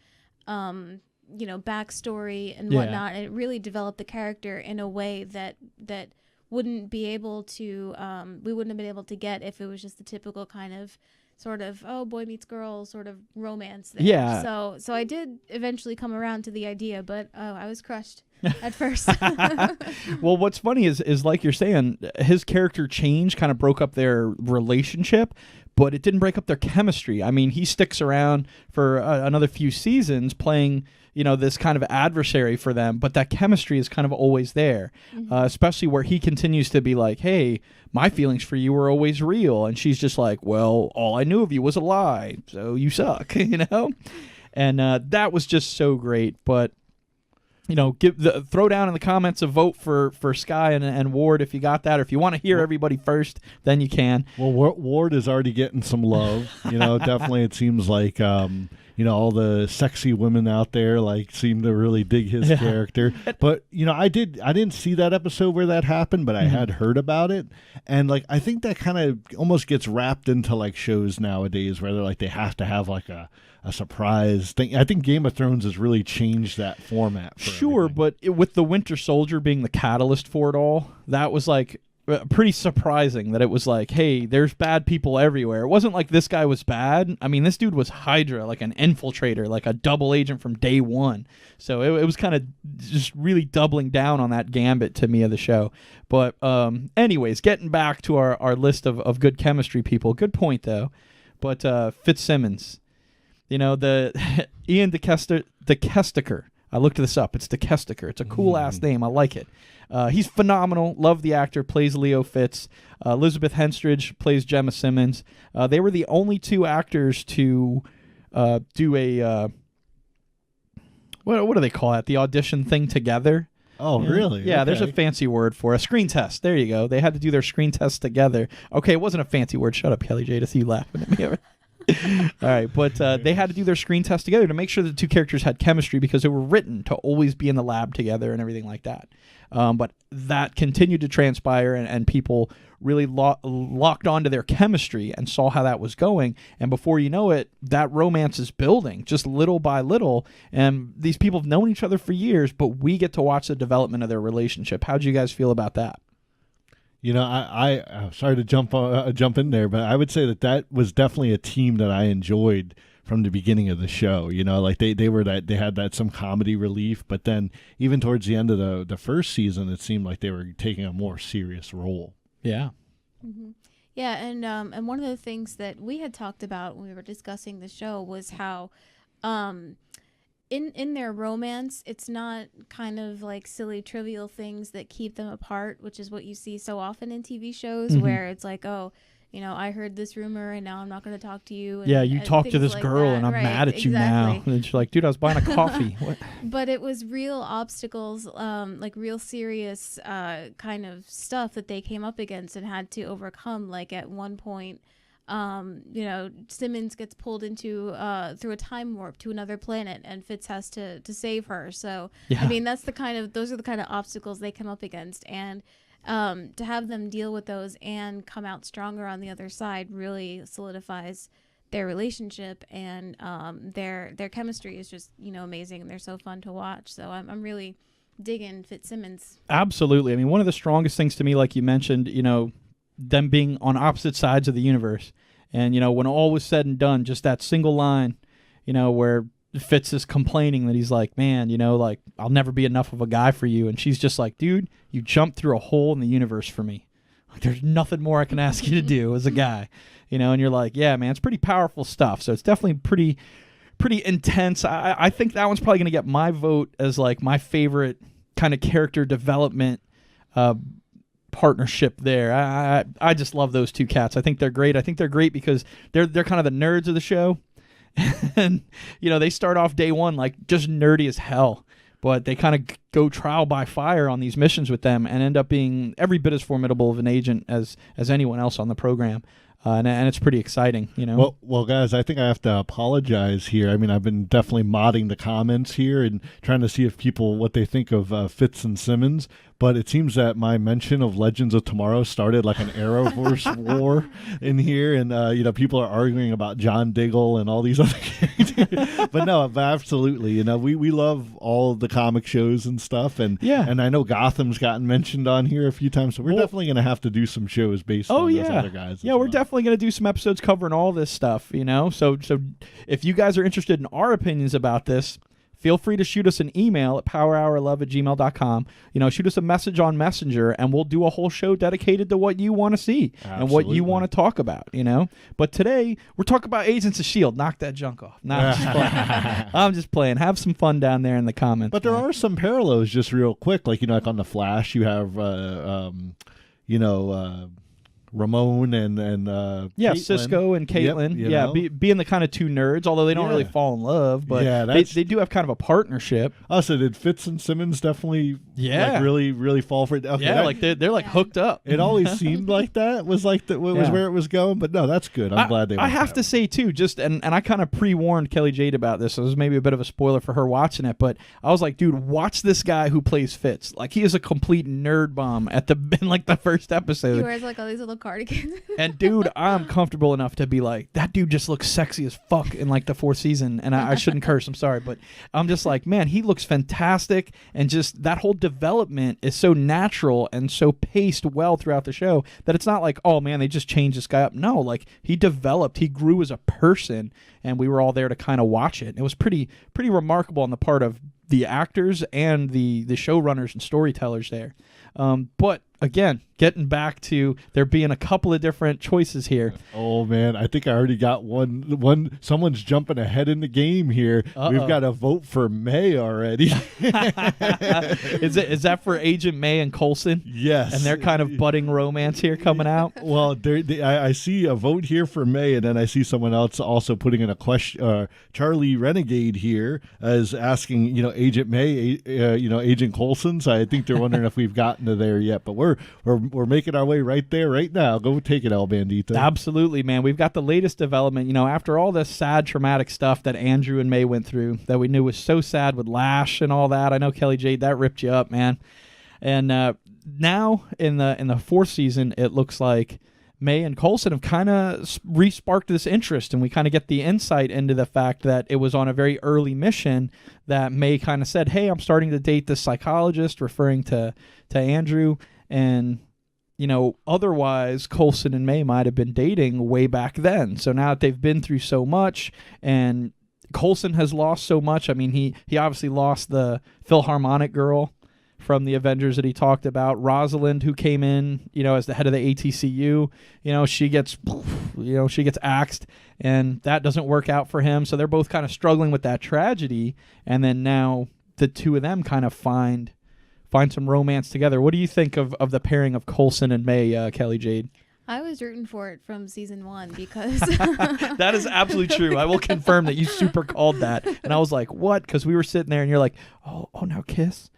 backstory and whatnot. And it really developed the character in a way that wouldn't be able to, we wouldn't have been able to get if it was just the typical kind of sort of, oh, boy meets girl sort of romance there. Yeah. So I did eventually come around to the idea, but I was crushed at first. Well, what's funny is like you're saying, his character change kind of broke up their relationship, but it didn't break up their chemistry. I mean, he sticks around for another few seasons playing, this kind of adversary for them, but that chemistry is kind of always there, especially where he continues to be like, hey, my feelings for you were always real. And she's just like, well, all I knew of you was a lie, so you suck, And that was just so great. But throw down in the comments a vote for Skye and Ward if you got that, or if you want to hear everybody first, then you can. Well, Ward is already getting some love. Definitely it seems like all the sexy women out there seem to really dig his character. But I didn't see that episode where that happened, but I had heard about it, and I think that kind of almost gets wrapped into shows nowadays where they're they have to have a surprise thing. I think Game of Thrones has really changed that format. Sure, everything. But with the Winter Soldier being the catalyst for it all, that was pretty surprising that it was hey, there's bad people everywhere. It wasn't like this guy was bad. I mean, this dude was Hydra, an infiltrator, a double agent from day one. So it was kind of just really doubling down on that gambit to me of the show. But anyways, getting back to our list of good chemistry people. Good point, though. But Fitzsimmons, the Ian DeKesticker. I looked this up. It's DeKesticker. It's a cool-ass name. I like it. He's phenomenal. Love the actor. Plays Leo Fitz. Elizabeth Henstridge plays Gemma Simmons. They were the only two actors to do a... what do they call that? The audition thing together. Oh, really? Yeah, okay. There's a fancy word for a screen test. There you go. They had to do their screen test together. Okay, it wasn't a fancy word. Shut up, Kelly Jade. I see you laughing at me. All right, but they had to do their screen test together to make sure the two characters had chemistry, because they were written to always be in the lab together and everything like that. But that continued to transpire, and people really locked onto their chemistry and saw how that was going. And before you know it, that romance is building just little by little. And these people have known each other for years, but we get to watch the development of their relationship. How'd you guys feel about that? You know, I'm sorry to jump in there, but I would say that was definitely a team that I enjoyed from the beginning of the show. You know, like they had that some comedy relief, but then even towards the end of the first season, it seemed like they were taking a more serious role. Yeah. Mm-hmm. Yeah, and one of the things that we had talked about when we were discussing the show was how in their romance, it's not kind of like silly trivial things that keep them apart, which is what you see so often in TV shows where it's like, oh, you know, I heard this rumor and now I'm not going to talk to you. And, yeah, you talked to this like girl that. and I'm right, mad at you now. And she's like, dude, I was buying a coffee. What? But it was real obstacles, like real serious kind of stuff that they came up against and had to overcome. Like at one point, you know, Simmons gets pulled into through a time warp to another planet and Fitz has to save her. So, Yeah. I mean, those are the kind of obstacles they come up against. And to have them deal with those and come out stronger on the other side really solidifies their relationship, and their chemistry is just, you know, amazing, and they're so fun to watch. So I'm really digging Fitzsimmons. Absolutely. I mean, one of the strongest things to me, like you mentioned, you know, them being on opposite sides of the universe, and you know, when all was said and done, just that single line, you know, where Fitz is complaining that he's like, man, you know, like, I'll never be enough of a guy for you. And she's just like, dude, you jumped through a hole in the universe for me. Like, there's nothing more I can ask you to do as a guy, you know. And you're like, yeah, man, it's pretty powerful stuff. So it's definitely pretty intense. I think that one's probably going to get my vote as like my favorite kind of character development partnership there. I just love those two cats. I think they're great. I think they're great because they're kind of the nerds of the show. And, you know, they start off day one like just nerdy as hell, but they kind of go trial by fire on these missions with them and end up being every bit as formidable of an agent as anyone else on the program. And it's pretty exciting, you know. Well, guys, I think I have to apologize here. I mean, I've been definitely modding the comments here and trying to see if people, what they think of Fitz and Simmons. But it seems that my mention of Legends of Tomorrow started like an Arrowverse war in here. And, you know, people are arguing about John Diggle and all these other characters. But no, absolutely. You know, we love all the comic shows and stuff. And yeah. And I know Gotham's gotten mentioned on here a few times. So we're definitely going to have to do some shows based on those other guys. Yeah, we're definitely going to do some episodes covering all this stuff, you know. So if you guys are interested in our opinions about this, feel free to shoot us an email at powerhourlove@gmail.com. You know, shoot us a message on Messenger, and we'll do a whole show dedicated to what you want to see and what you want to talk about, you know. But today, we're talking about Agents of S.H.I.E.L.D. Knock that junk off. No, I'm just playing. I'm just playing. Have some fun down there in the comments. But there are some parallels just real quick. Like, you know, like on The Flash, you have, you know, Ramon and yeah, Caitlin. Cisco and Caitlin. Yep, being the kind of two nerds, although they don't really fall in love, but they do have kind of a partnership. Oh, so did Fitz and Simmons definitely like really fall for it? Okay, yeah, like they're like hooked up. It always seemed like that was like was where it was going, but no, that's good. I'm glad they went I have to say too, just and I kind of pre-warned Kelly Jade about this, so this was maybe a bit of a spoiler for her watching it, but I was like, dude, watch this guy who plays Fitz. Like, he is a complete nerd bomb in like the first episode. He wears like all these little cardigans. And dude, I'm comfortable enough to be like, that dude just looks sexy as fuck in like the fourth season. And I shouldn't curse, I'm sorry, but I'm just like, man, he looks fantastic. And just that whole development is so natural and so paced well throughout the show that it's not like, oh man, they just changed this guy up. No, like, he developed, he grew as a person, and we were all there to kind of watch it. It was pretty remarkable on the part of the actors and the showrunners and storytellers there. But again, getting back to there being a couple of different choices here. Oh man, I think I already got one. Someone's jumping ahead in the game here. We've got a vote for May already. Is that for Agent May and Coulson? Yes. And their kind of budding romance here coming out. Well, I see a vote here for May, and then I see someone else also putting in a question. Charlie Renegade here is asking, you know, Agent May, you know, Agent Coulson. So I think they're wondering if we've gotten to there yet, but we're making our way right there right now. Go take it, El Bandito. Absolutely, man. We've got the latest development. You know, after all this sad, traumatic stuff that Andrew and May went through, that we knew was so sad with Lash and all that. I know, Kelly Jade, that ripped you up, man. And now in the fourth season, it looks like May and Coulson have kind of re-sparked this interest, and we kind of get the insight into the fact that it was on a very early mission that May kind of said, hey, I'm starting to date this psychologist, referring to Andrew, and otherwise Coulson and May might have been dating way back then. So now that they've been through so much, and Coulson has lost so much. I mean, he obviously lost the Philharmonic girl from the Avengers that he talked about. Rosalind, who came in, as the head of the ATCU, she gets axed, and that doesn't work out for him. So they're both kind of struggling with that tragedy, and then now the two of them kind of find some romance together. What do you think of the pairing of Coulson and May, Kelly Jade? I was rooting for it from season 1 because that is absolutely true. I will confirm that you super called that, and I was like, "What?" Because we were sitting there, and you're like, "Oh, now kiss."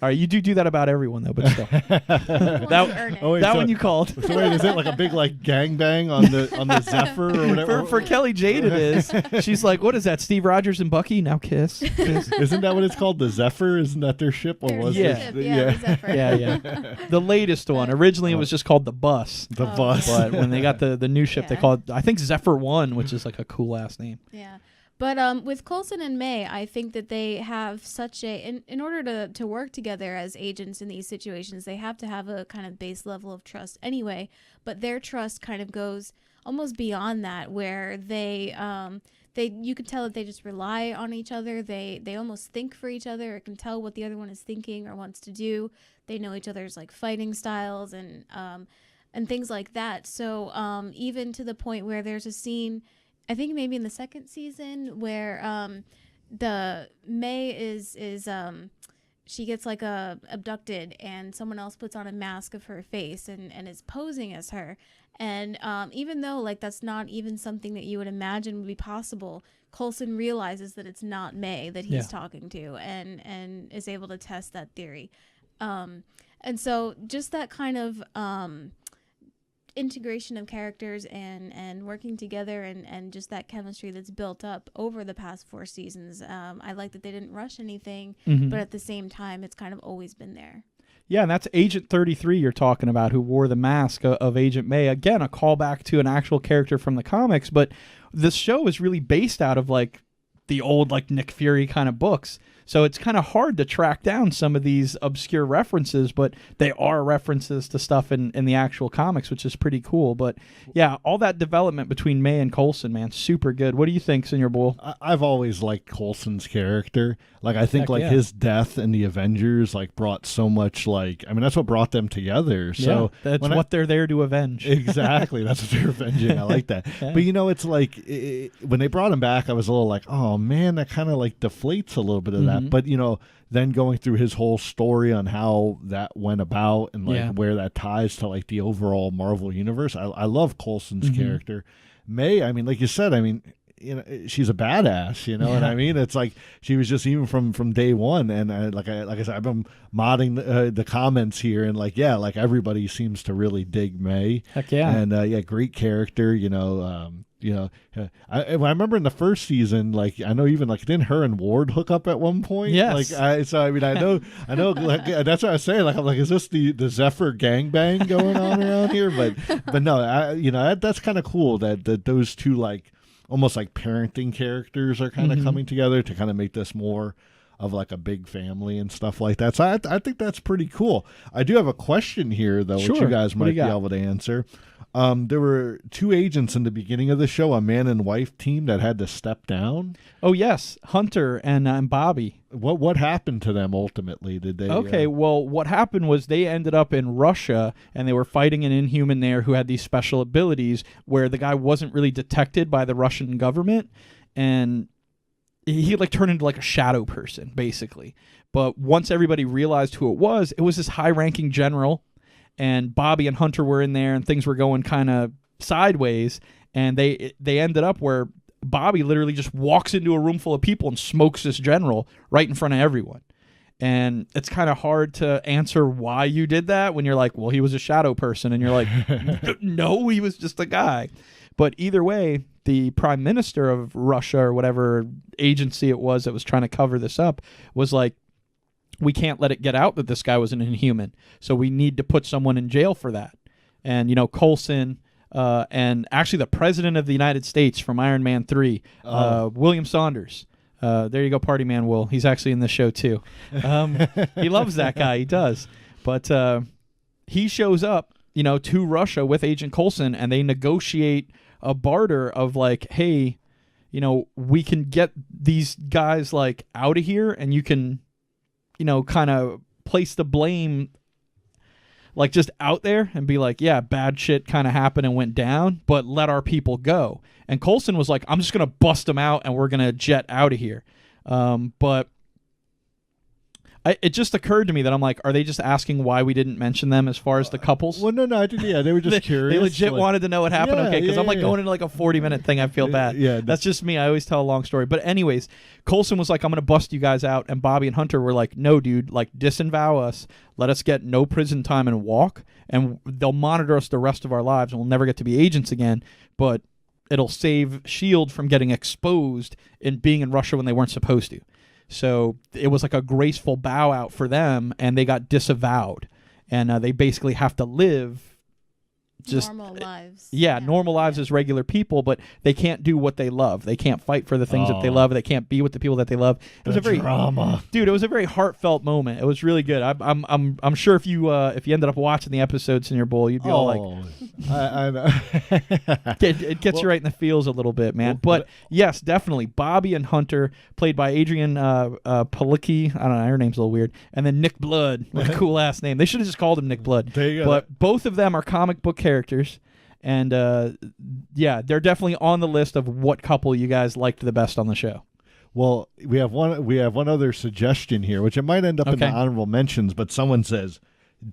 All right, you do that about everyone though, but still, that one you called. So wait, is it like a big gangbang on the Zephyr or whatever? For Kelly Jade, it is. She's like, "What is that? Steve Rogers and Bucky now kiss?" Isn't that what it's called? The Zephyr? Isn't that their ship? Or was the Zephyr. Yeah. The latest one. Originally, it was just called the Bus. The Bus. But when they got the new ship, they called it, I think, Zephyr 1, which is like a cool ass name. Yeah. But with Coulson and May, I think that they have such in order to work together as agents in these situations, they have to have a kind of base level of trust anyway. But their trust kind of goes almost beyond that, where you can tell that they just rely on each other. They almost think for each other. It can tell what the other one is thinking or wants to do. They know each other's fighting styles and things like that. So even to the point where there's a scene, I think maybe in the second season, where the May is she gets abducted, and someone else puts on a mask of her face and is posing as her. And even though that's not even something that you would imagine would be possible, Coulson realizes that it's not May that he's talking to, and is able to test that theory. And so just that kind of integration of characters and working together and just that chemistry that's built up over the past 4 seasons. I like that they didn't rush anything, but at the same time, it's kind of always been there. Yeah, and that's Agent 33 you're talking about, who wore the mask of Agent May. Again, a callback to an actual character from the comics, but this show is really based out of the old Nick Fury kind of books. So it's kind of hard to track down some of these obscure references, but they are references to stuff in the actual comics, which is pretty cool. But yeah, all that development between May and Coulson, man, super good. What do you think, Senior Bull? I've always liked Coulson's character. I think his death in the Avengers brought so much that's what brought them together. So that's what they're there to avenge. Exactly. That's what they're avenging. I like that. Yeah. But it's when they brought him back, I was a little oh man, that kind of deflates a little bit of that. But then going through his whole story on how that went about and where that ties to the overall Marvel universe, I love Coulson's character. May, I mean, like you said, I mean, she's a badass, what I mean? It's she was just even from day one, and like I said, I've been modding the comments here, and everybody seems to really dig May. Heck yeah, and great character, I remember in the first season, I know even didn't her and Ward hook up at one point? Yes. I know, that's what I was saying. I'm is this the Zephyr gangbang going on around here? But no, that's kind of cool that those two almost parenting characters are kind of coming together to kind of make this more of a big family and stuff like that. So I think that's pretty cool. I do have a question here though, which you guys might be able to answer. There were 2 agents in the beginning of the show, a man and wife team that had to step down. Oh yes, Hunter and Bobby. What happened to them ultimately? Did they? Okay, well, what happened was they ended up in Russia, and they were fighting an Inhuman there who had these special abilities where the guy wasn't really detected by the Russian government, and he turned into a shadow person basically. But once everybody realized who it was this high-ranking general. And Bobby and Hunter were in there, and things were going kind of sideways. And they ended up where Bobby literally just walks into a room full of people and smokes this general right in front of everyone. And it's kind of hard to answer why you did that when you're well, he was a shadow person. And you're no, he was just a guy. But either way, the prime minister of Russia or whatever agency it was that was trying to cover this up was we can't let it get out that this guy was an Inhuman. So we need to put someone in jail for that. And, Coulson and actually the president of the United States from Iron Man 3, William Saunders. There you go, Party Man Will. He's actually in the show too. He loves that guy. He does. But he shows up, to Russia with Agent Coulson, and they negotiate a barter of like, hey, we can get these guys like out of here, and you can, kind of place the blame like just out there and be like, yeah, bad shit kind of happened and went down, but let our people go. And Coulson was like, I'm just going to bust them out and we're going to jet out of here. But it just occurred to me that I'm like, are they just asking why we didn't mention them as far as the couples? Well, no, I didn't. Yeah, they were just curious. They legit like, wanted to know what happened. Yeah, Okay, because yeah, I'm like yeah. going into like a 40-minute thing. I feel bad. Yeah, that's just me. I always tell a long story. But anyways, Coulson was like, I'm going to bust you guys out. And Bobby and Hunter were like, no, dude, like disavow us. Let us get no prison time and walk. And they'll monitor us the rest of our lives. And we'll never get to be agents again. But it'll save S.H.I.E.L.D. from getting exposed in being in Russia when they weren't supposed to. So it was like a graceful bow out for them, and they got disavowed. And they basically have to live just normal lives. Yeah, normal lives as regular people, but they can't do what they love. They can't fight for the things that they love. They can't be with the people that they love. It was a very drama, dude. It was a very heartfelt moment. It was really good. I'm sure if you ended up watching the episodes in your bowl, you'd be all like, I know. it gets you right in the feels a little bit, man. But yes, definitely. Bobby and Hunter, played by Adrian Palicki. I don't know, her name's a little weird. And then Nick Blood, with a cool ass name. They should have just called him Nick Blood. There you go. But both of them are comic book characters. And yeah, they're definitely on the list of what couple you guys liked the best on the show. Well, we have one other suggestion here, which it might end up in the honorable mentions, but someone says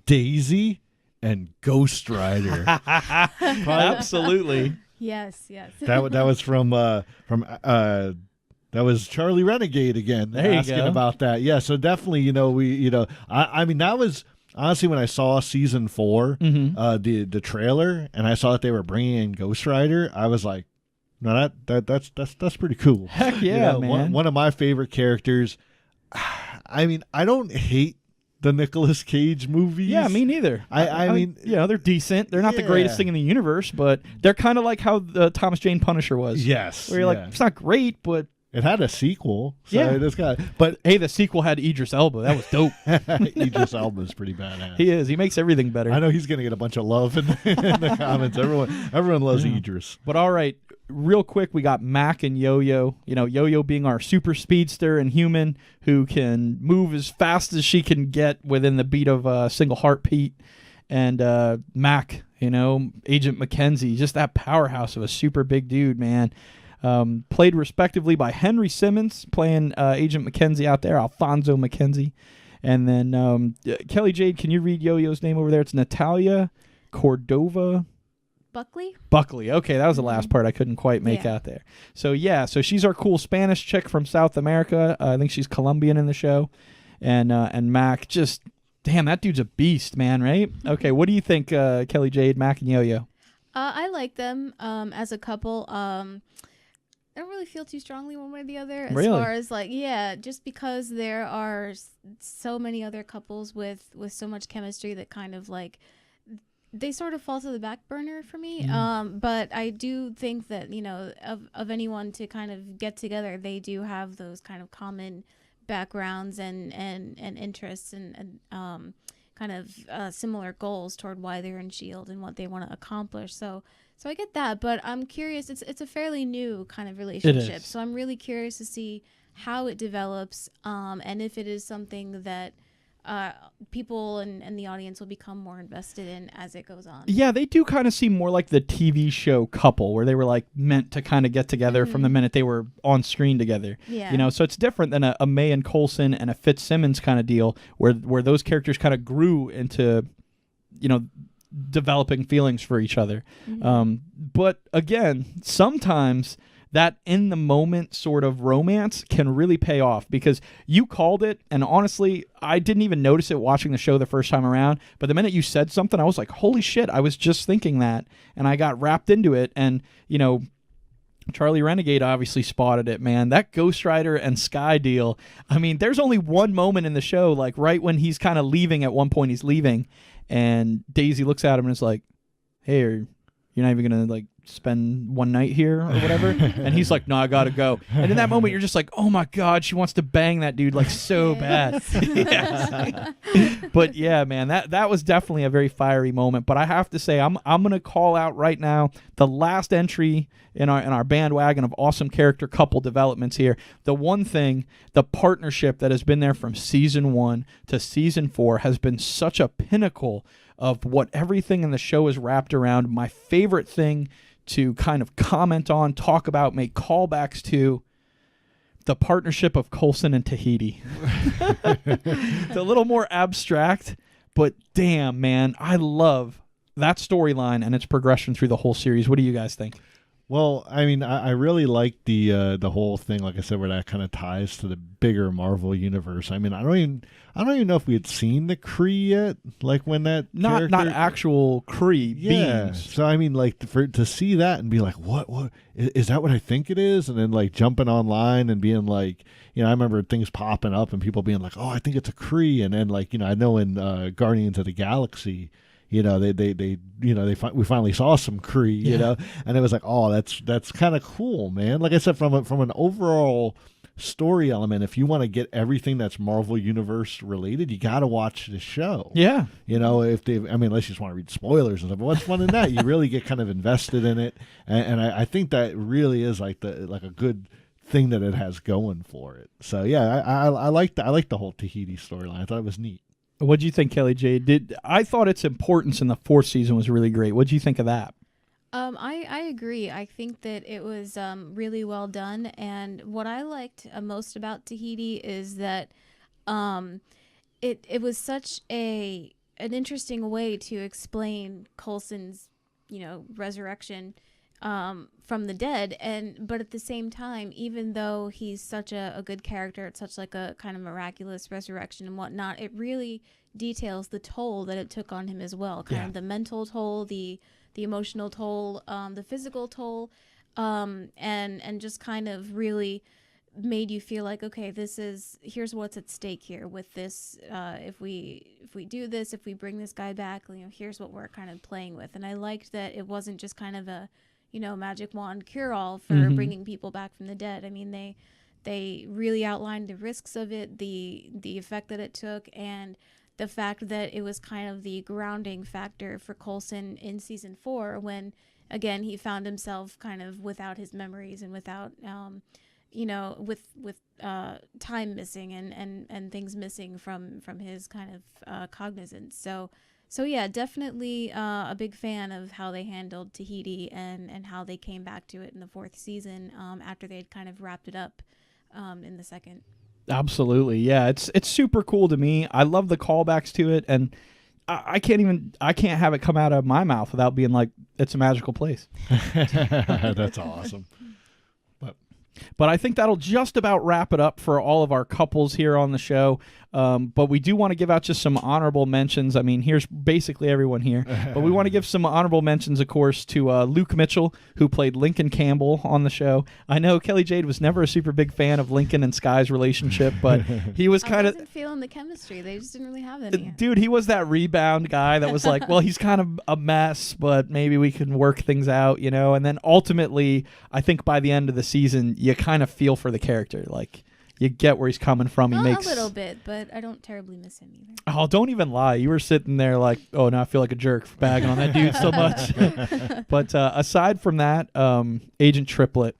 Daisy and Ghost Rider. Absolutely. Yes. That was from that was Charlie Renegade again asking about that. Yeah, so definitely, I mean that was honestly when I saw season 4, the trailer, and I saw that they were bringing in Ghost Rider, I was like, no, that's pretty cool. Heck yeah, man. One of my favorite characters. I mean, I don't hate the Nicolas Cage movies. Yeah, me neither. I mean, they're decent. They're not the greatest thing in the universe, but they're kind of like how the Thomas Jane Punisher was. Yes. Where you're like, it's not great, but it had a sequel. So but hey, the sequel had Idris Elba. That was dope. Idris Elba is pretty badass. He is. He makes everything better. I know he's going to get a bunch of love in the comments. Everyone loves Idris. But all right, real quick, we got Mac and Yo-Yo. Yo-Yo being our super speedster and human who can move as fast as she can get within the beat of a single heartbeat. And Mac, Agent Mackenzie, just that powerhouse of a super big dude, man. Played respectively by Henry Simmons, playing Agent Mackenzie out there, Alfonso Mackenzie. And then Kelly Jade, can you read Yo-Yo's name over there? It's Natalia Cordova. Buckley. Okay, that was the last part I couldn't quite make out there. So she's our cool Spanish chick from South America. I think she's Colombian in the show. And Mac, just, damn, that dude's a beast, man, right? Okay, what do you think, Kelly Jade, Mac, and Yo-Yo? I like them as a couple. I don't really feel too strongly one way or the other as far as just because there are so many other couples with so much chemistry that kind of like they sort of fall to the back burner for me. But I do think that, of anyone to kind of get together, they do have those kind of common backgrounds and interests and kind of similar goals toward why they're in S.H.I.E.L.D. and what they want to accomplish. So I get that, but I'm curious. It's a fairly new kind of relationship, so I'm really curious to see how it develops, and if it is something that people and the audience will become more invested in as it goes on. Yeah, they do kind of seem more like the TV show couple, where they were like meant to kind of get together from the minute they were on screen together. Yeah. So it's different than a May and Coulson and a Fitzsimmons kind of deal, where those characters kind of grew into, developing feelings for each other. But again, sometimes that in the moment sort of romance can really pay off, because you called it, and honestly, I didn't even notice it watching the show the first time around, but the minute you said something, I was like, holy shit, I was just thinking that, and I got wrapped into it. And Charlie Renegade obviously spotted it, man. That Ghost Rider and Sky deal, I mean, there's only one moment in the show, like right when he's kind of leaving, at one point he's leaving, and Daisy looks at him and is like, hey, you're not even gonna like spend one night here or whatever? And he's like, no, I gotta go. And in that moment, you're just like, oh my God, she wants to bang that dude like so bad. But yeah, man, that was definitely a very fiery moment. But I have to say, I'm gonna call out right now the last entry in our bandwagon of awesome character couple developments here. The one thing, the partnership that has been there from season 1 to season 4 has been such a pinnacle of what everything in the show is wrapped around. My favorite thing to kind of comment on, talk about, make callbacks to, the partnership of Coulson and Tahiti. It's a little more abstract, but damn, man, I love that storyline and its progression through the whole series. What do you guys think? Well, I mean, I really like the whole thing, like I said, where that kind of ties to the bigger Marvel universe. I mean, I don't even know if we had seen the Kree yet, like when that not actual Kree beings. So I mean, like to see that and be like, what is that? What I think it is? And then like jumping online and being like, I remember things popping up and people being like, oh, I think it's a Kree, and then like I know in Guardians of the Galaxy, we finally saw some Kree, and it was like, oh, that's kind of cool, man. Like I said, from an overall story element, if you want to get everything that's Marvel Universe related, you got to watch the show. Yeah. Unless you just want to read spoilers and stuff, but what's fun in that? You really get kind of invested in it, and I think that really is like a good thing that it has going for it. So yeah, I like the whole Tahiti storyline. I thought it was neat. What do you think, Kelly Jade? I thought its importance in the 4th season was really great. What do you think of that? I agree. I think that it was really well done, and what I liked most about Tahiti is that it was such an interesting way to explain Coulson's resurrection from the dead, but at the same time, even though he's such a good character, it's such like a kind of miraculous resurrection and whatnot, it really details the toll that it took on him as well, kind of the mental toll, the emotional toll, the physical toll, and just kind of really made you feel like, okay, here's what's at stake here with this. If we do this, if we bring this guy back, here's what we're kind of playing with. And I liked that it wasn't just kind of a magic wand cure-all for bringing people back from the dead. I mean, they really outlined the risks of it, the effect that it took, and the fact that it was kind of the grounding factor for Coulson in season 4 when, again, he found himself kind of without his memories and without, with time missing and things missing from his kind of cognizance. So yeah, definitely a big fan of how they handled Tahiti and how they came back to it in the 4th season after they had kind of wrapped it up in the 2nd. Absolutely, yeah. It's super cool to me. I love the callbacks to it, and I can't have it come out of my mouth without being like, it's a magical place. That's awesome. But I think that'll just about wrap it up for all of our couples here on the show. But we do want to give out just some honorable mentions. I mean, here's basically everyone here. But we want to give some honorable mentions, of course, to Luke Mitchell, who played Lincoln Campbell on the show. I know Kelly Jade was never a super big fan of Lincoln and Sky's relationship, but he was kind of... I wasn't feeling the chemistry. They just didn't really have any. Dude, he was that rebound guy that was like, well, he's kind of a mess, but maybe we can work things out, And then ultimately, I think by the end of the season, you kind of feel for the character. Like, you get where he's coming from. He makes a little bit, but I don't terribly miss him either. Oh, don't even lie. You were sitting there like, oh, now I feel like a jerk for bagging on that dude so much. But aside from that, Agent Triplet,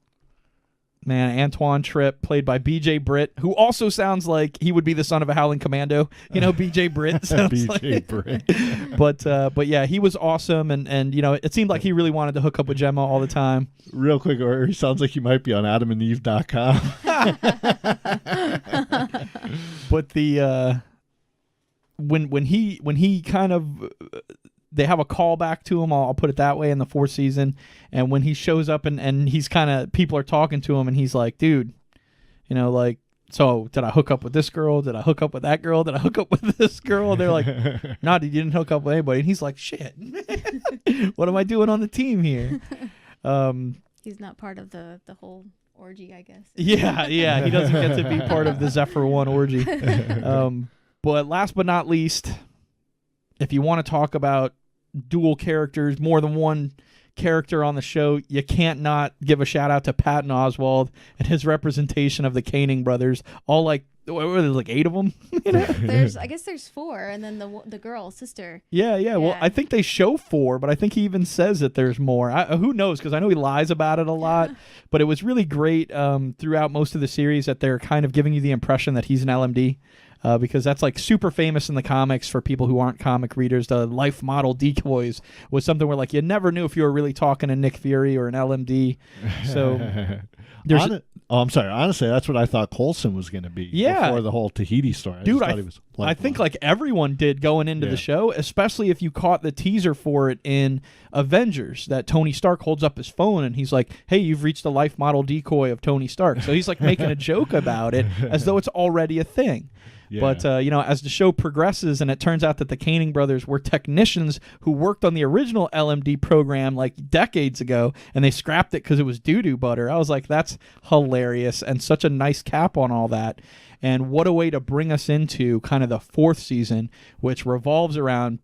man, Antoine Tripp, played by B.J. Britt, who also sounds like he would be the son of a Howling Commando. B.J. Britt sounds B.J. Britt. But yeah, he was awesome, and it seemed like he really wanted to hook up with Gemma all the time. Real quick, or he sounds like he might be on AdamandEve.com. But the when he kind of they have a callback to him, I'll put it that way, in the 4th season, and when he shows up and he's kind of, people are talking to him and he's like, dude, so did I hook up with this girl? Did I hook up with that girl? Did I hook up with this girl? They're like, no, you didn't hook up with anybody. And he's like, shit, what am I doing on the team here? He's not part of the whole orgy, I guess. Yeah, he doesn't get to be part of the Zephyr 1 orgy. But last but not least, if you want to talk about dual characters, more than one character on the show, you can't not give a shout out to Patton Oswalt and his representation of the Caning brothers. All like, what were there, like 8 of them? I guess there's 4, and then the girl sister. Yeah. Well, I think they show 4, but I think he even says that there's more. Who knows? Because I know he lies about it a lot. But it was really great throughout most of the series that they're kind of giving you the impression that he's an LMD. Because that's like super famous in the comics for people who aren't comic readers. The life model decoys was something where like you never knew if you were really talking to Nick Fury or an LMD. So I'm sorry. Honestly, that's what I thought Coulson was going to be. Yeah. Before the whole Tahiti story. Dude, I think like everyone did going into the show, especially if you caught the teaser for it in Avengers, that Tony Stark holds up his phone and he's like, hey, you've reached the life model decoy of Tony Stark. So he's like making a joke about it as though it's already a thing. Yeah. But, as the show progresses and it turns out that the Caning brothers were technicians who worked on the original LMD program like decades ago, and they scrapped it because it was doo-doo butter. I was like, that's hilarious and such a nice cap on all that. And what a way to bring us into kind of the 4th season, which revolves around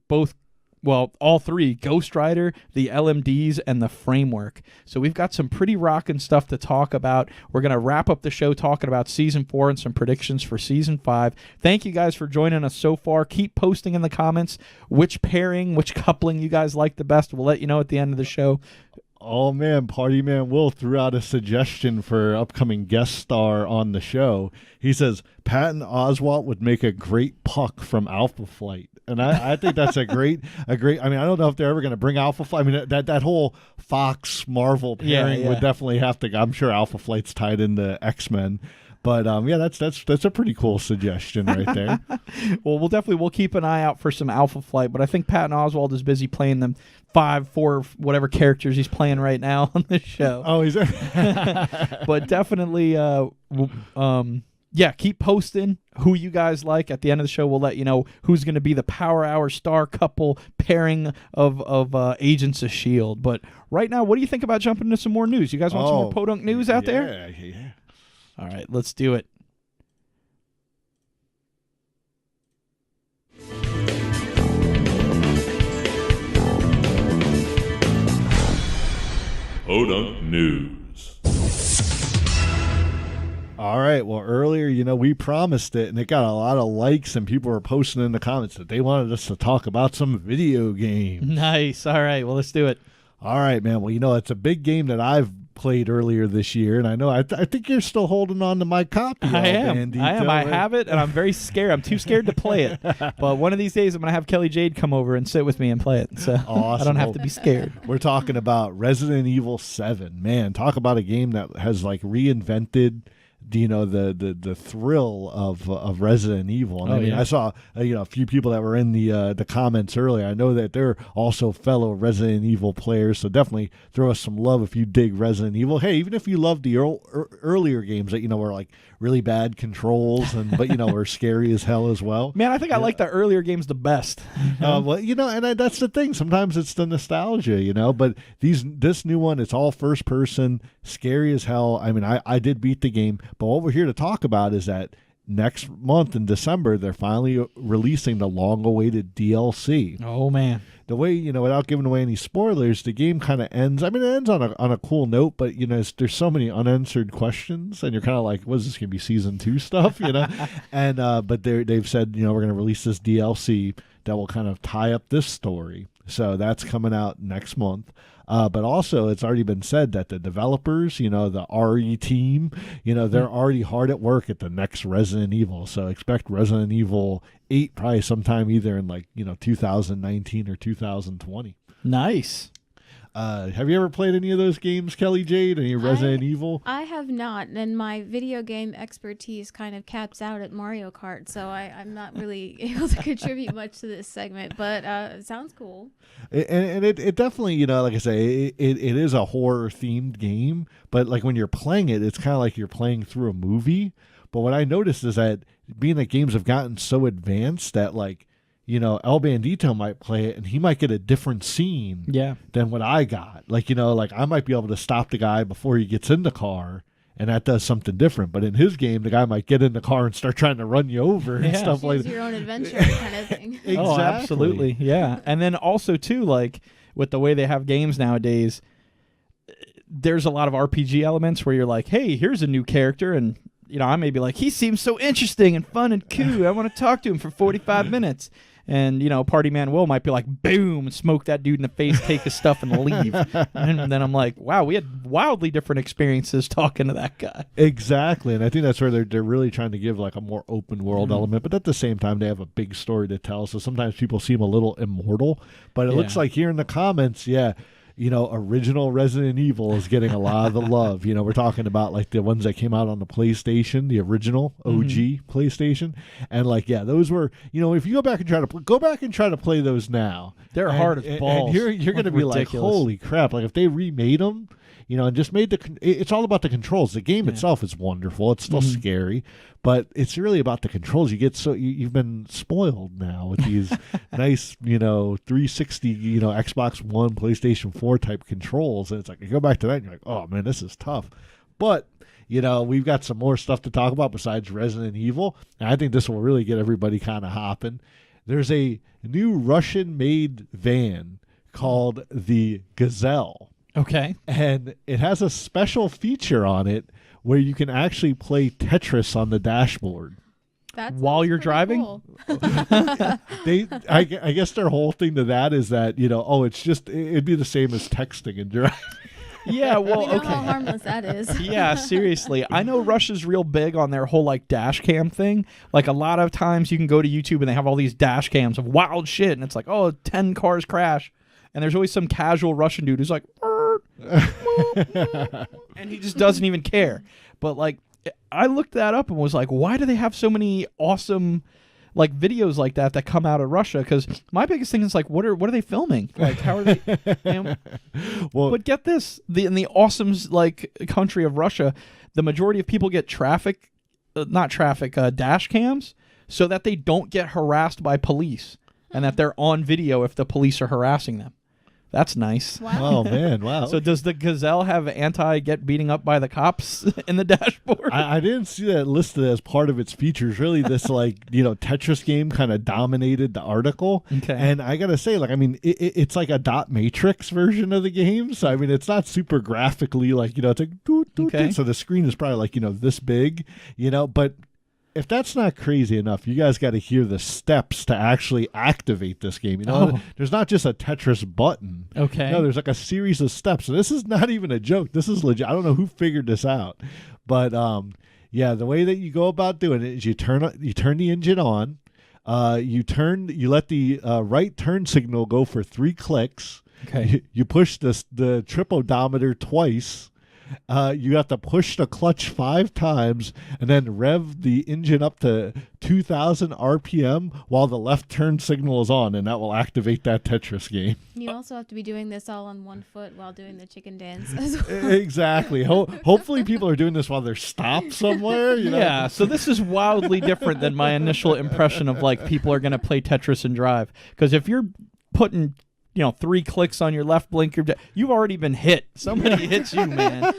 all 3, Ghost Rider, the LMDs, and the framework. So we've got some pretty rockin' stuff to talk about. We're going to wrap up the show talking about Season 4 and some predictions for Season 5. Thank you guys for joining us so far. Keep posting in the comments which pairing, which coupling you guys like the best. We'll let you know at the end of the show. Oh, man, Party Man Will threw out a suggestion for upcoming guest star on the show. He says, Patton Oswalt would make a great Puck from Alpha Flight. And I think that's a great, I mean, I don't know if they're ever going to bring Alpha Flight. I mean, that whole Fox Marvel pairing would definitely have to, I'm sure Alpha Flight's tied into X-Men. But that's a pretty cool suggestion right there. Well, we'll keep an eye out for some Alpha Flight, but I think Patton Oswalt is busy playing them 4 whatever characters he's playing right now on this show. Oh, he's but definitely keep posting who you guys like. At the end of the show, we'll let you know who's going to be the Power Hour star couple pairing of Agents of S.H.I.E.L.D. But right now, what do you think about jumping into some more news? You guys want some more PoDunk news out there? Yeah. All right, let's do it. PoDunk News. All right. Well, earlier, we promised it, and it got a lot of likes, and people were posting in the comments that they wanted us to talk about some video games. Nice. All right. Well, let's do it. All right, man. Well, it's a big game that I've played earlier this year, and I know I think you're still holding on to my copy. I am. Bandito. I have it, and I'm very scared. I'm too scared to play it. But one of these days, I'm going to have Kelly Jade come over and sit with me and play it. So awesome. I don't have to be scared. We're talking about Resident Evil 7. Man, talk about a game that has like reinvented the thrill of Resident Evil. And I saw a few people that were in the comments earlier. I know that they're also fellow Resident Evil players, so definitely throw us some love if you dig Resident Evil. Hey, even if you love the earlier games that were like really bad controls but were scary as hell as well. Man, I think I like the earlier games the best. That's the thing. Sometimes it's the nostalgia, but this new one, it's all first person, scary as hell. I mean, I did beat the game. But what we're here to talk about is that next month in December, they're finally releasing the long-awaited DLC. Oh, man. The way, without giving away any spoilers, the game kind of ends. I mean, it ends on a cool note, but, there's so many unanswered questions, and you're kind of like, what is this going to be, Season 2 stuff, And but they've said, we're going to release this DLC that will kind of tie up this story. So that's coming out next month. But also, it's already been said that the developers, the RE team, they're already hard at work at the next Resident Evil. So expect Resident Evil 8 probably sometime either in 2019 or 2020. Nice. Have you ever played any of those games, Kelly Jade? Any Resident Evil? I have not, and my video game expertise kind of caps out at Mario Kart, so I'm not really able to contribute much to this segment, but it sounds cool. And it definitely, like I say, it is a horror-themed game, but like when you're playing it, it's kind of like you're playing through a movie. But what I noticed is that being that games have gotten so advanced that El Bandito might play it and he might get a different scene than what I got. Like I might be able to stop the guy before he gets in the car, and that does something different. But in his game, the guy might get in the car and start trying to run you over and stuff like that. Choose your own adventure kind of thing. Exactly. Oh, absolutely. Yeah. And then also, too, with the way they have games nowadays, there's a lot of RPG elements where you're like, hey, here's a new character, and I may be like, he seems so interesting and fun and cool. I want to talk to him for 45 minutes. And, Party Man Will might be like, boom, smoke that dude in the face, take his stuff, and leave. And then I'm like, wow, we had wildly different experiences talking to that guy. Exactly. And I think that's where they're really trying to give like a more open world element. But at the same time, they have a big story to tell. So sometimes people seem a little immortal. But it looks like here in the comments, original Resident Evil is getting a lot of the love. We're talking about like the ones that came out on the PlayStation, the original OG PlayStation, and those were, if you go back and try to play those now, they're hard as balls. And you're going to be like, holy crap! Like if they remade them. And just made it's all about the controls. The game itself is wonderful. It's still scary, but it's really about the controls. You get you've been spoiled now with these nice, 360, Xbox One, PlayStation 4 type controls. And it's like, you go back to that and you're like, oh man, this is tough. But, we've got some more stuff to talk about besides Resident Evil. And I think this will really get everybody kind of hopping. There's a new Russian-made van called the Gazelle. Okay. And it has a special feature on it where you can actually play Tetris on the dashboard. While you're driving? Cool. I guess their whole thing to that is that, it'd be the same as texting and driving. Yeah, well, we know how harmless that is. Yeah, seriously. I know Russia's real big on their whole dash cam thing. Like a lot of times you can go to YouTube and they have all these dash cams of wild shit and it's like, 10 cars crash. And there's always some casual Russian dude who's like, and he just doesn't even care. But I looked that up and was like, why do they have so many awesome videos like that come out of Russia? Because my biggest thing is what are they filming? How are they? Well, but get this, in the awesome country of Russia, the majority of people get dash cams so that they don't get harassed by police and that they're on video if the police are harassing them. That's nice. Wow. Oh, man. Wow. So does the Gazelle have get beating up by the cops in the dashboard? I didn't see that listed as part of its features. Really, this Tetris game kind of dominated the article. Okay. And I got to say, it's like a dot matrix version of the game. So, it's not super graphically it's like, doot, doot, okay. Doot. So the screen is probably this big, but if that's not crazy enough, you guys got to hear the steps to actually activate this game. There's not just a Tetris button. Okay. No, there's a series of steps. So this is not even a joke. This is legit. I don't know who figured this out. But, the way that you go about doing it is you turn the engine on. You let the right turn signal go for 3 clicks. Okay. You push the trip odometer twice. You have to push the clutch 5 times and then rev the engine up to 2,000 RPM while the left turn signal is on, and that will activate that Tetris game. You also have to be doing this all on one foot while doing the chicken dance as well. Exactly. Hopefully people are doing this while they're stopped somewhere. Yeah, so this is wildly different than my initial impression of people are going to play Tetris and drive. Because if you're putting 3 clicks on your left blinker, you've already been hit. Somebody hits you, man.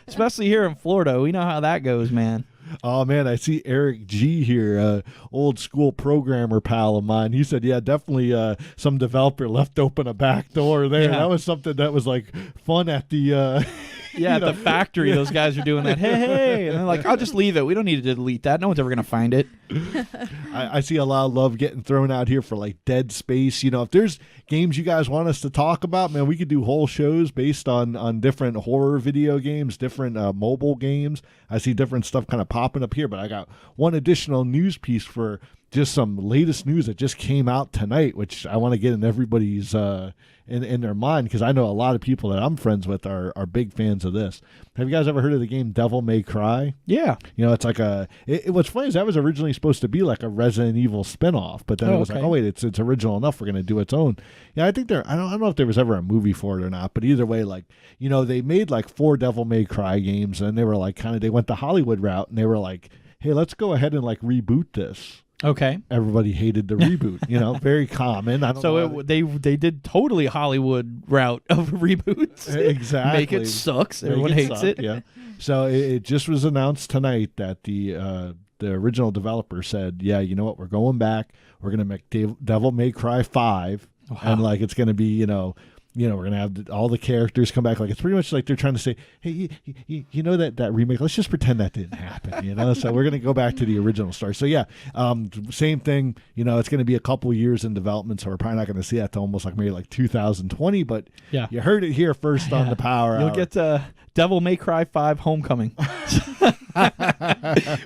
Especially here in Florida. We know how that goes, man. Oh, man, I see Eric G here, old school programmer pal of mine. He said, yeah, definitely some developer left open a back door there. Yeah. That was something that was fun at the... at the factory, those guys are doing that. Hey, and they're like, I'll just leave it. We don't need to delete that. No one's ever going to find it. I see a lot of love getting thrown out here for Dead Space. If there's games you guys want us to talk about, man, we could do whole shows based on different horror video games, different mobile games. I see different stuff kind of popping up here, but I got one additional news piece for just some latest news that just came out tonight, which I want to get in everybody's in their mind, because I know a lot of people that I'm friends with are big fans of this. Have you guys ever heard of the game Devil May Cry? Yeah. It's like what's funny is that was originally supposed to be like a Resident Evil spinoff, but then it was like, oh wait, it's original enough, we're going to do its own. Yeah, I think I don't know if there was ever a movie for it or not, but either way, they made 4 Devil May Cry games, and they were they went the Hollywood route, and they were like, hey, let's go ahead and reboot this. Okay. Everybody hated the reboot, very common. They did totally Hollywood route of reboots. Exactly. Make it sucks. Everyone hates it. Yeah. So it just was announced tonight that the original developer said, yeah, you know what, we're going back. We're going to make Devil May Cry 5. and like it's going to be we're going to have all the characters come back. Like it's pretty much like they're trying to say, hey, you know that remake, let's just pretend that didn't happen, So we're going to go back to the original story. So yeah, same thing, it's going to be a couple years in development, so we're probably not going to see that till almost like maybe like 2020, but yeah, you heard it here first on the Power You'll Hour. get Devil May Cry 5 Homecoming,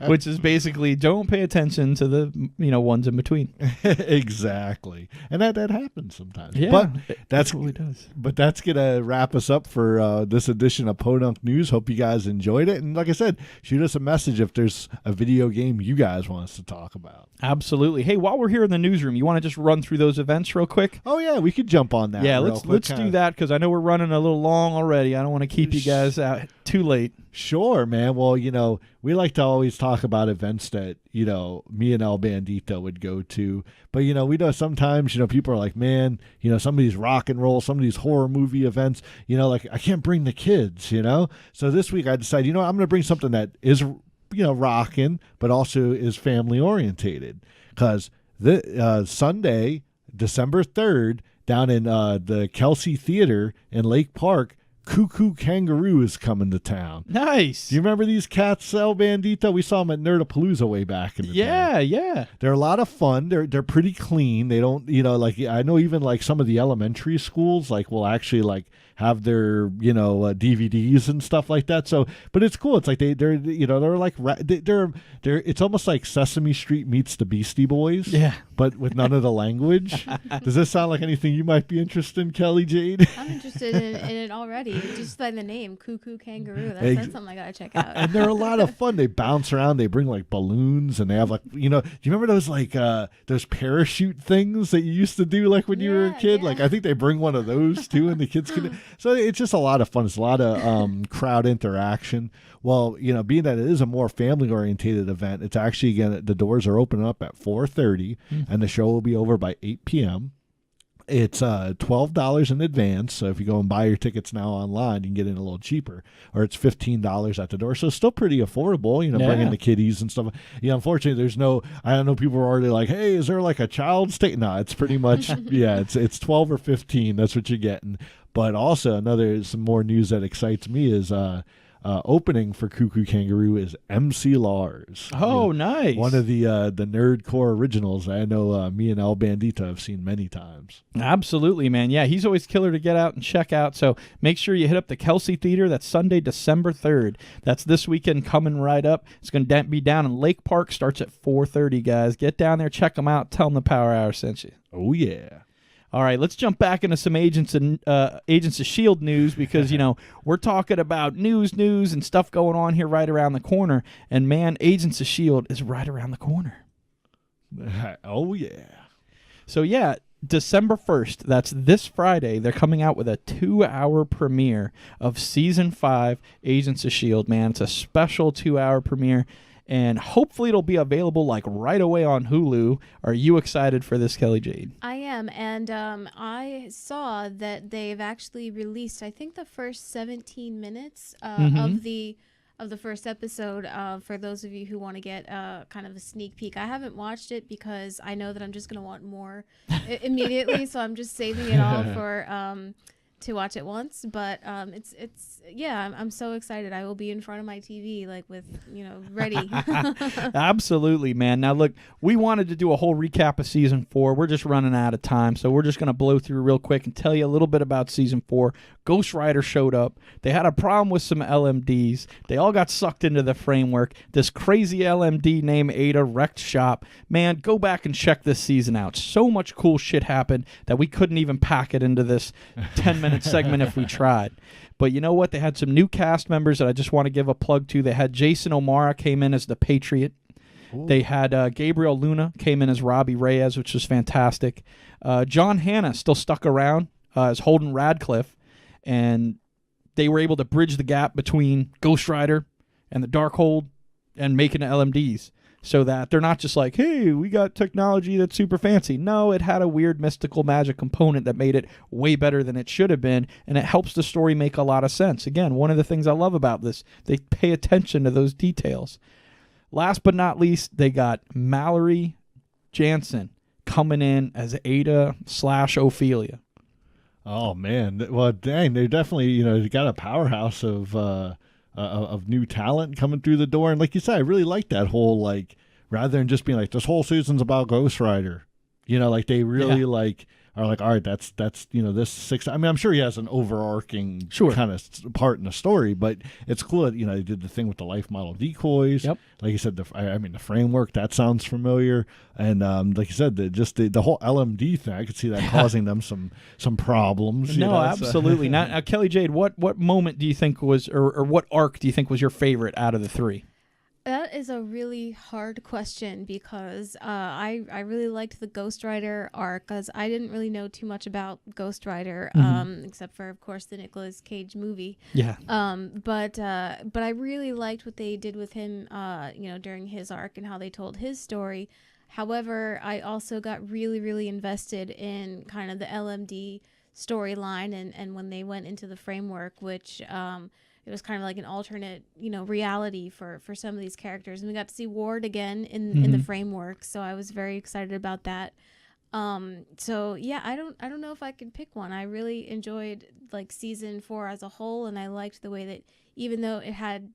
which is basically don't pay attention to the ones in between. Exactly, and that happens sometimes. Yeah, but that's what it does. But that's gonna wrap us up for this edition of PoDunk News. Hope you guys enjoyed it, and like I said, shoot us a message if there's a video game you guys want us to talk about. Absolutely. Hey, while we're here in the newsroom, you want to just run through those events real quick? Oh yeah, we could jump on that. Yeah, let's do that because I know we're running a little long already. I don't want to keep you guys out too late. Sure, man. Well, we like to always talk about events that, me and El Bandito would go to. But, we know sometimes, people are like, man, some of these rock and roll, some of these horror movie events, like I can't bring the kids, So this week I decided, I'm going to bring something that is, rocking, but also is family orientated. Because Sunday, December 3rd, down in the Kelsey Theater in Lake Park, Cuckoo Kangaroo is coming to town. Nice. Do you remember these cats, El Bandito? We saw them at Nerdapalooza way back in the day. Yeah. They're a lot of fun. They're pretty clean. They don't, I know even like some of the elementary schools will actually have their, DVDs and stuff like that. So, but it's cool. It's like they're like it's almost like Sesame Street meets the Beastie Boys. Yeah. But with none of the language. Does this sound like anything you might be interested in, Kelly Jade? I'm interested in it already. Just by the name, Cuckoo Kangaroo. That's something I gotta check out. And they're a lot of fun. They bounce around. They bring balloons, and they have do you remember those those parachute things that you used to do when you were a kid? Yeah. I think they bring one of those too, and the kids can. So it's just a lot of fun. It's a lot of crowd interaction. Well, being that it is a more family orientated event, it's actually the doors are opening up at 4:30, and the show will be over by 8 p.m. It's $12 in advance, so if you go and buy your tickets now online, you can get in a little cheaper, or it's $15 at the door. So it's still pretty affordable, bringing the kiddies and stuff. Unfortunately, there's no. I know people are already like, "Hey, is there a child state?" No, it's pretty much it's 12 or 15. That's what you're getting. But also some more news that excites me is opening for Cuckoo Kangaroo is MC Lars. Oh, nice. One of the Nerdcore originals I know me and El Bandito have seen many times. Absolutely, man. Yeah, he's always killer to get out and check out. So make sure you hit up the Kelsey Theater. That's Sunday, December 3rd. That's this weekend coming right up. It's going to be down in Lake Park. Starts at 4:30, guys. Get down there, check them out. Tell them the Power Hour sent you. Oh, yeah. All right, let's jump back into some Agents of S.H.I.E.L.D. news because, we're talking about news and stuff going on here right around the corner. And, man, Agents of S.H.I.E.L.D. is right around the corner. Oh, yeah. So, yeah, December 1st, that's this Friday, they're coming out with a 2-hour premiere of Season 5 Agents of S.H.I.E.L.D., man. It's a special 2-hour premiere. And hopefully it'll be available right away on Hulu. Are you excited for this, Kelly Jade? I am, and I saw that they've actually released, I think, the first 17 minutes of the first episode. For those of you who want to get kind of a sneak peek, I haven't watched it because I know that I'm just gonna want more immediately, so I'm just saving it all for to watch it once. But I'm so excited. I will be in front of my TV ready. Absolutely, man. Now look, we wanted to do a whole recap of season 4. We're just running out of time, so we're just going to blow through real quick and tell you a little bit about season 4. Ghost Rider showed up. They had a problem with some LMDs. They all got sucked into the framework. This crazy LMD named Ada wrecked shop. Man, go back and check this season out. So much cool shit happened that we couldn't even pack it into this 10-minute segment if we tried. But you know what? They had some new cast members that I just want to give a plug to. They had Jason O'Mara came in as the Patriot. Ooh. They had Gabriel Luna came in as Robbie Reyes, which was fantastic. John Hannah still stuck around as Holden Radcliffe, and they were able to bridge the gap between Ghost Rider and the Darkhold and making the LMDs. So that they're not just like, hey, we got technology that's super fancy. No, it had a weird mystical magic component that made it way better than it should have been, and it helps the story make a lot of sense. Again, one of the things I love about this, they pay attention to those details. Last but not least, they got Mallory Jansen coming in as Ada/Ophelia. Oh man, well, dang, they're definitely, you know, they got a powerhouse of new talent coming through the door, and like you said, I really like that whole, like, rather than just being like this whole season's about Ghost Rider, you know, like they really like are like, all right, that's you know, this 6. I mean, I'm sure he has an overarching kind of part in the story, but it's cool that, you know, they did the thing with the life model decoys. Yep. Like you said, I mean, the framework, that sounds familiar, and like you said, the whole LMD thing, I could see that causing them some problems. No, absolutely. Now, Kelly Jade, what moment do you think was, or what arc do you think was your favorite out of the 3? That is a really hard question because I really liked the Ghost Rider arc because I didn't really know too much about Ghost Rider, except for, of course, the Nicolas Cage movie. Yeah. But I really liked what they did with him, you know, during his arc and how they told his story. However, I also got really, really invested in kind of the LMD storyline and when they went into the framework, which it was kind of like an alternate, you know, reality for some of these characters. And we got to see Ward again in the framework. So I was very excited about that. So yeah, I don't know if I could pick one. I really enjoyed like season 4 as a whole. And I liked the way that even though it had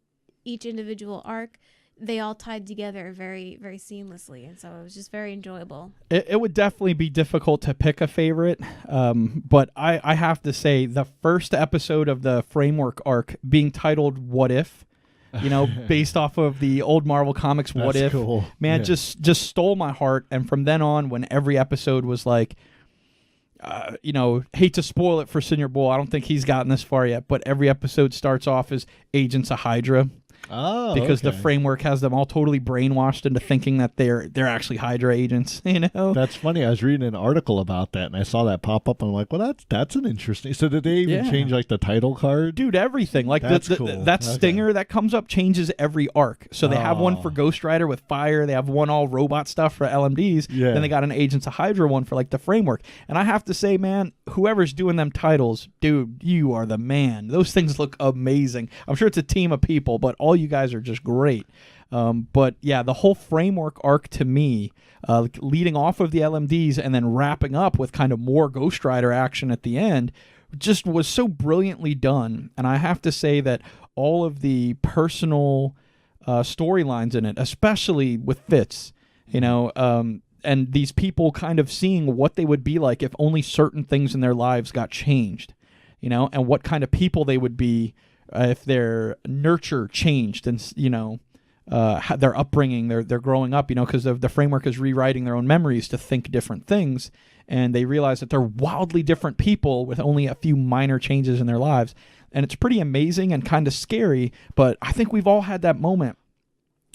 each individual arc, they all tied together very, very seamlessly. And so it was just very enjoyable. It would definitely be difficult to pick a favorite. But I have to say the first episode of the framework arc being titled What If, you know, based off of the old Marvel Comics What That's If, cool. man, just stole my heart. And from then on, when every episode was like, you know, hate to spoil it for Senior Bull, I don't think he's gotten this far yet, but every episode starts off as Agents of Hydra. Oh, because okay. the framework has them all totally brainwashed into thinking that they're actually Hydra agents, you know? That's funny. I was reading an article about that, and I saw that pop up, and I'm like, well, that's an interesting... So did they even change, like, the title card? Dude, everything. Like, that's cool. That stinger that comes up changes every arc. So they have one for Ghost Rider with fire. They have one all robot stuff for LMDs. Yeah. Then they got an Agents of Hydra one for, like, the framework. And I have to say, man, whoever's doing them titles, dude, you are the man. Those things look amazing. I'm sure it's a team of people, but all you guys are just great. But yeah, the whole framework arc to me, leading off of the LMDs and then wrapping up with kind of more Ghost Rider action at the end, just was so brilliantly done. And I have to say that all of the personal storylines in it, especially with Fitz, you know, and these people kind of seeing what they would be like if only certain things in their lives got changed, you know, and what kind of people they would be if their nurture changed and, you know, their upbringing, they're growing up, you know, because the framework is rewriting their own memories to think different things. And they realize that they're wildly different people with only a few minor changes in their lives. And it's pretty amazing and kind of scary. But I think we've all had that moment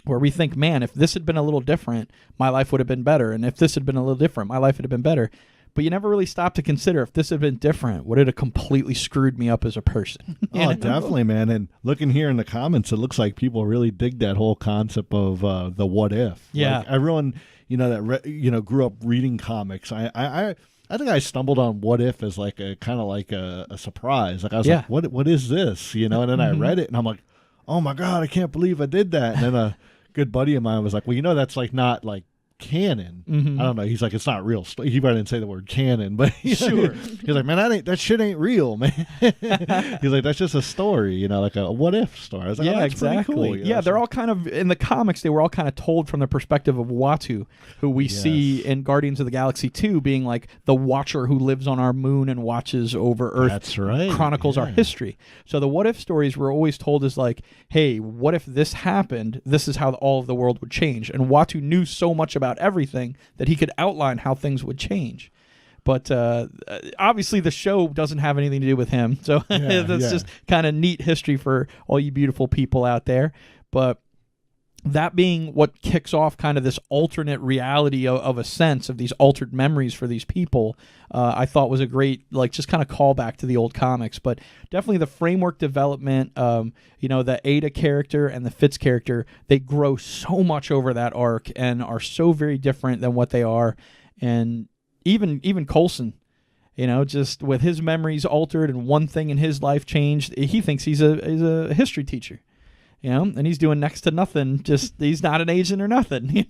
where we think, man, if this had been a little different, my life would have been better. And if this had been a little different, my life would have been better. But you never really stop to consider if this had been different, would it have completely screwed me up as a person? Oh, definitely, man. And looking here in the comments, it looks like people really dig that whole concept of the what if. Yeah. Like everyone, you know, that grew up reading comics. I think I stumbled on What If as like a kind of like a surprise. Like I was like, what is this? You know, and then I read it and I'm like, oh my God, I can't believe I did that. And then a good buddy of mine was like, well, you know, that's like not like canon. I don't know. He's like, it's not real. He probably didn't say the word canon, but sure. He's like, man, that shit ain't real, man. He's like, that's just a story, you know, like a what if story. I was like, yeah, oh, that's exactly. pretty cool, you know? Yeah, they're all kind of in the comics. They were all kind of told from the perspective of Uatu, who we see in Guardians of the Galaxy 2 being like the watcher who lives on our moon and watches over Earth. That's right. Chronicles our history. So the what if stories were always told as like, hey, what if this happened? This is how all of the world would change. And Uatu knew so much about everything that he could outline how things would change. But obviously the show doesn't have anything to do with him. So that's just kind of neat history for all you beautiful people out there. But that being what kicks off kind of this alternate reality of a sense of these altered memories for these people, I thought was a great, like, just kind of callback to the old comics. But definitely the framework development, you know, the Ada character and the Fitz character, they grow so much over that arc and are so very different than what they are. And even Coulson, you know, just with his memories altered and one thing in his life changed, he thinks he's a history teacher. and he's doing next to nothing. Just he's not an agent or nothing,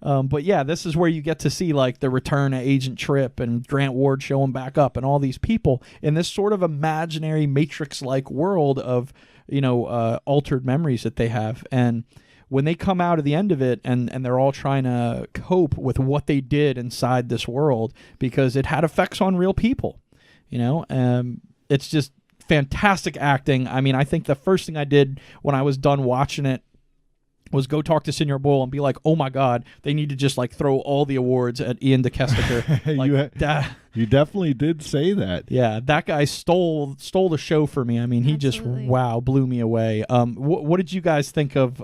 But yeah, this is where you get to see like the return of Agent Tripp and Grant Ward showing back up and all these people in this sort of imaginary Matrix-like world of altered memories that they have. And when they come out at the end of it and they're all trying to cope with what they did inside this world because it had effects on real people, it's just fantastic acting. I mean, I think the first thing I did when I was done watching it was go talk to Senior Boyle and be like, oh my God, they need to just like throw all the awards at Ian DeKesteker. Like, you definitely did say that. Yeah, that guy stole the show for me. I mean, he Absolutely. just, blew me away. What did you guys think of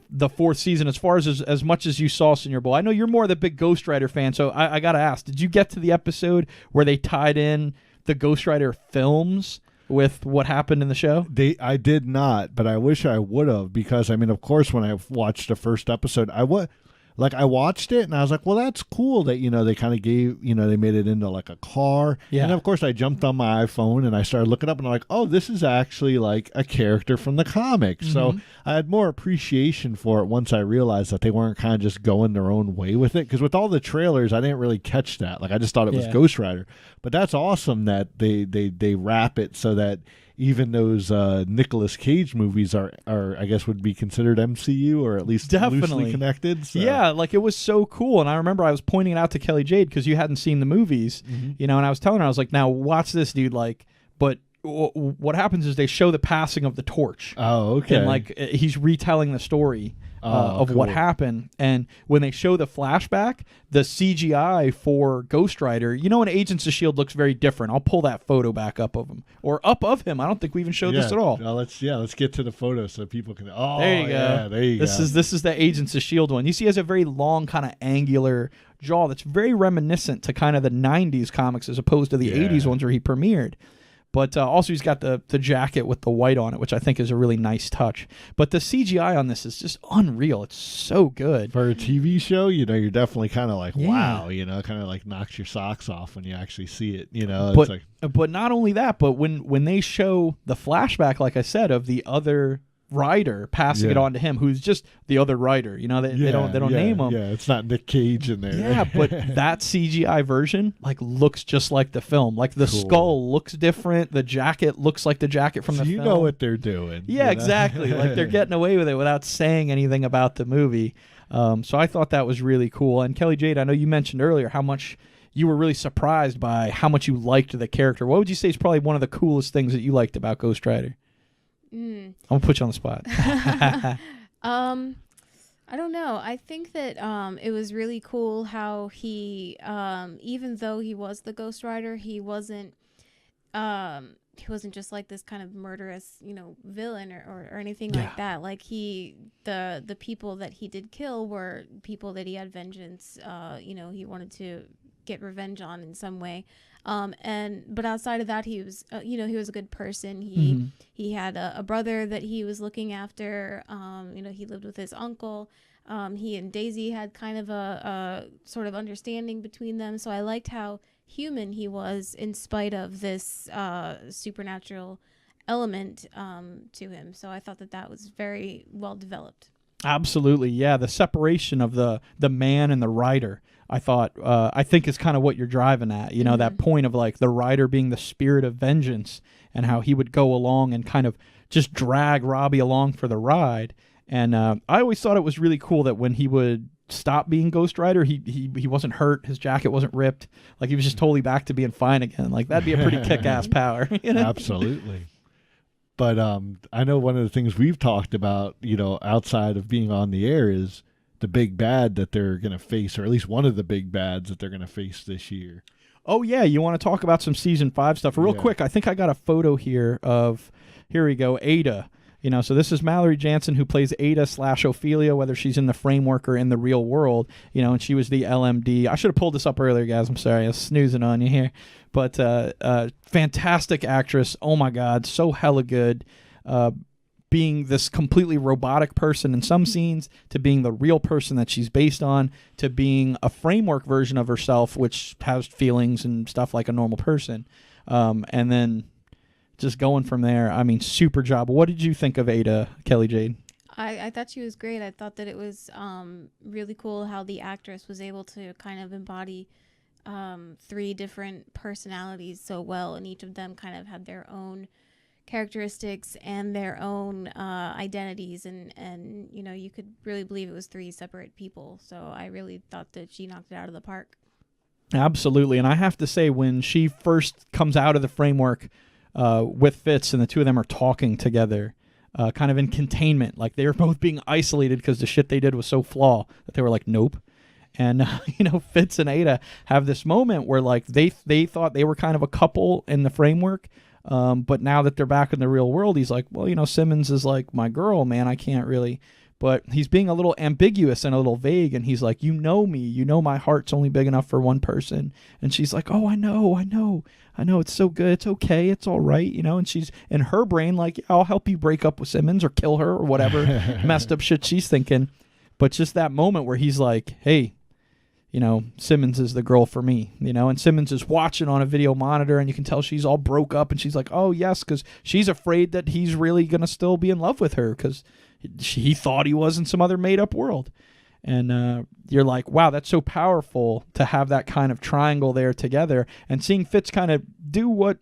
the fourth season as far as much as you saw Senior Boyle? I know you're more of the big Ghost Rider fan, so I got to ask, did you get to the episode where they tied in the Ghost Rider films with what happened in the show? I did not, but I wish I would have, because I mean, of course, when I watched the first episode, I watched it and I was like, well, that's cool that they kind of gave they made it into like a car. Yeah. And of course, I jumped on my iPhone and I started looking up and I'm like, oh, this is actually like a character from the comics. So I had more appreciation for it once I realized that they weren't kind of just going their own way with it. Because with all the trailers, I didn't really catch that. Like I just thought it was Ghost Rider. But that's awesome that they wrap it so that even those Nicolas Cage movies are I guess would be considered MCU or at least loosely connected. So. Yeah, like it was so cool. And I remember I was pointing it out to Kelly Jade because you hadn't seen the movies, and I was telling her, I was like, now watch this, dude. Like, but what happens is they show the passing of the torch. Oh, okay. And like he's retelling the story of what happened. And when they show the flashback, the CGI for Ghost Rider, in Agents of S.H.I.E.L.D. looks very different. I'll pull that photo back up of him. Or up of him. I don't think we even showed this at all. Let's get to the photo so people can... Oh, there you go. Yeah, there you go. This is the Agents of S.H.I.E.L.D. one. You see he has a very long kind of angular jaw that's very reminiscent to kind of the 90s comics as opposed to the 80s ones where he premiered. But also he's got the jacket with the white on it, which I think is a really nice touch. But the CGI on this is just unreal. It's so good. For a TV show, you're definitely kind of like, wow, kind of like knocks your socks off when you actually see it. But not only that, but when they show the flashback, like I said, of the other Rider passing it on to him, who's just the other Rider. They don't name him. Yeah, it's not Nick Cage in there. Yeah, but that CGI version like looks just like the film. Like the skull looks different. The jacket looks like the jacket from the film. You know what they're doing. Yeah, exactly. Like they're getting away with it without saying anything about the movie. So I thought that was really cool. And Kelly Jade, I know you mentioned earlier how much you were really surprised by how much you liked the character. What would you say is probably one of the coolest things that you liked about Ghost Rider? I'm gonna put you on the spot. I don't know. I think that it was really cool how he, even though he was the Ghost Rider, he wasn't just like this kind of murderous, villain or anything like that. Like the people that he did kill were people that he had vengeance. He wanted to get revenge on in some way. But outside of that, he was, he was a good person. He had a brother that he was looking after. He lived with his uncle. He and Daisy had kind of a sort of understanding between them. So I liked how human he was in spite of this supernatural element to him. So I thought that was very well developed. Absolutely, yeah. The separation of the man and the rider, I think is kind of what you're driving at. That point of like the rider being the spirit of vengeance and how he would go along and kind of just drag Robbie along for the ride. And I always thought it was really cool that when he would stop being Ghost Rider, he wasn't hurt, his jacket wasn't ripped, like he was just totally back to being fine again. Like that'd be a pretty kick-ass power. Absolutely. But I know one of the things we've talked about, outside of being on the air is the big bad that they're going to face, or at least one of the big bads that they're going to face this year. Oh, yeah. You want to talk about some Season 5 stuff? Real quick, I think I got a photo here of, here we go, Ada. So this is Mallory Jansen, who plays Ada/Ophelia, whether she's in the framework or in the real world, and she was the LMD. I should have pulled this up earlier, guys. I'm sorry. I was snoozing on you here. But fantastic actress. Oh, my God. So hella good. Being this completely robotic person in some scenes, to being the real person that she's based on, to being a framework version of herself, which has feelings and stuff like a normal person. And then just going from there. I mean, super job. What did you think of Ada, Kelly Jade? I thought she was great. I thought that it was really cool how the actress was able to kind of embody 3 different personalities so well, and each of them kind of had their own characteristics and their own identities, and you know, you could really believe it was 3 separate people. So I really thought that she knocked it out of the park. Absolutely. And I have to say, when she first comes out of the framework with Fitz and the two of them are talking together, kind of in containment, like they were both being isolated because the shit they did was so flawed that they were like, nope. And, you know, Fitz and Ada have this moment where, like, they thought they were kind of a couple in the framework, but now that they're back in the real world, he's like, well, you know, Simmons is like my girl, man, I can't really. But he's being a little ambiguous and a little vague, and he's like, you know me, you know my heart's only big enough for one person. And she's like, oh, I know, it's so good, it's okay, it's all right, you know. And she's, in her brain, like, I'll help you break up with Simmons or kill her or whatever messed up shit she's thinking. But just that moment where he's like, hey, you know, Simmons is the girl for me, you know, and Simmons is watching on a video monitor, and you can tell she's all broke up, and she's like, oh, yes, because she's afraid that he's really going to still be in love with her because he thought he was in some other made-up world. And you're like, wow, that's so powerful to have that kind of triangle there together, and seeing Fitz kind of do what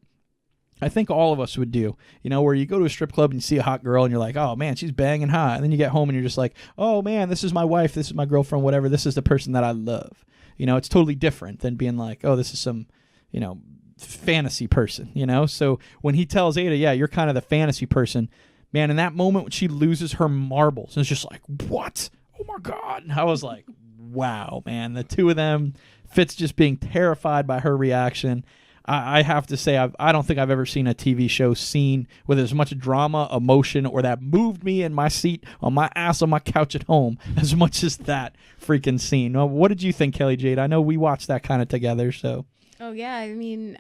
I think all of us would do, you know, where you go to a strip club and you see a hot girl and you're like, oh, man, she's banging hot. And then you get home and you're just like, oh, man, this is my wife, this is my girlfriend, whatever. This is the person that I love. You know, it's totally different than being like, oh, this is some, you know, fantasy person, you know. So when he tells Ada, yeah, you're kind of the fantasy person, man, in that moment when she loses her marbles, it's just like, what? Oh, my God. And I was like, wow, man, the two of them, Fitz just being terrified by her reaction. I have to say, I don't think I've ever seen a TV show scene with as much drama, emotion, or that moved me in my seat, on my ass, on my couch at home, as much as that freaking scene. What did you think, Kelly Jade? I know we watched that kind of together, so. Oh, yeah. I mean,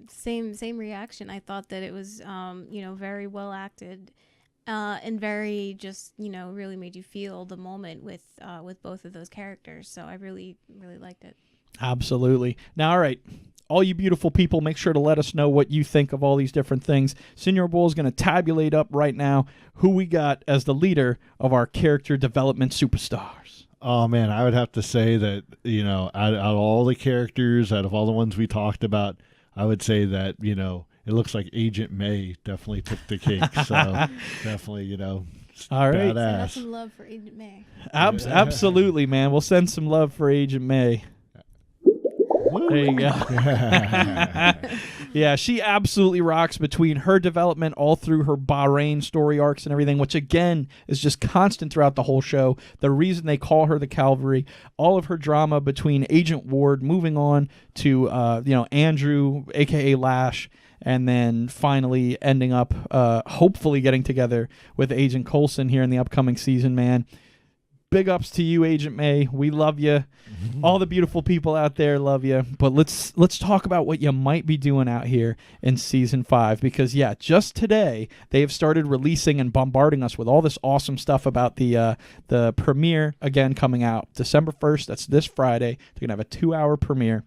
same reaction. I thought that it was, you know, very well acted. And very just, you know, really made you feel the moment with both of those characters. So I really, really liked it. Absolutely. Now, all right, all you beautiful people, make sure to let us know what you think of all these different things. Senior Bull is going to tabulate up right now who we got as the leader of our character development superstars. Oh, man, I would have to say that, you know, out of all the characters, out of all the ones we talked about, I would say that, you know, it looks like Agent May definitely took the cake. So definitely, you know, all right. badass. Send some love for Agent May. Absolutely, man. We'll send some love for Agent May. There you go. Yeah, she absolutely rocks between her development all through her Bahrain story arcs and everything, which again is just constant throughout the whole show. The reason they call her the Cavalry, all of her drama between Agent Ward, moving on to you know, Andrew, aka Lash, and then finally ending up hopefully getting together with Agent Coulson here in the upcoming season, man. Big ups to you, Agent May. We love you. All the beautiful people out there love you. But let's talk about what you might be doing out here in Season 5. Because, yeah, just today, they have started releasing and bombarding us with all this awesome stuff about the premiere, again, coming out December 1st. That's this Friday. They're going to have a 2-hour premiere.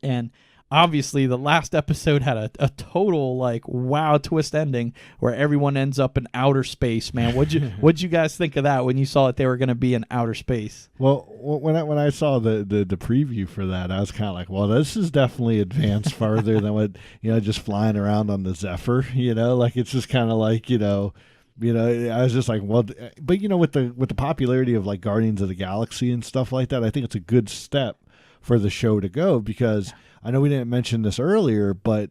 And obviously, the last episode had a total, like, wow twist ending where everyone ends up in outer space, man. What'd you guys think of that when you saw that they were going to be in outer space? Well, when I saw the preview for that, I was kind of like, well, this is definitely advanced farther than what, you know, just flying around on the Zephyr, you know? Like, it's just kind of like, you know, I was just like, well, but, you know, with the popularity of, like, Guardians of the Galaxy and stuff like that, I think it's a good step for the show to go because I know we didn't mention this earlier, but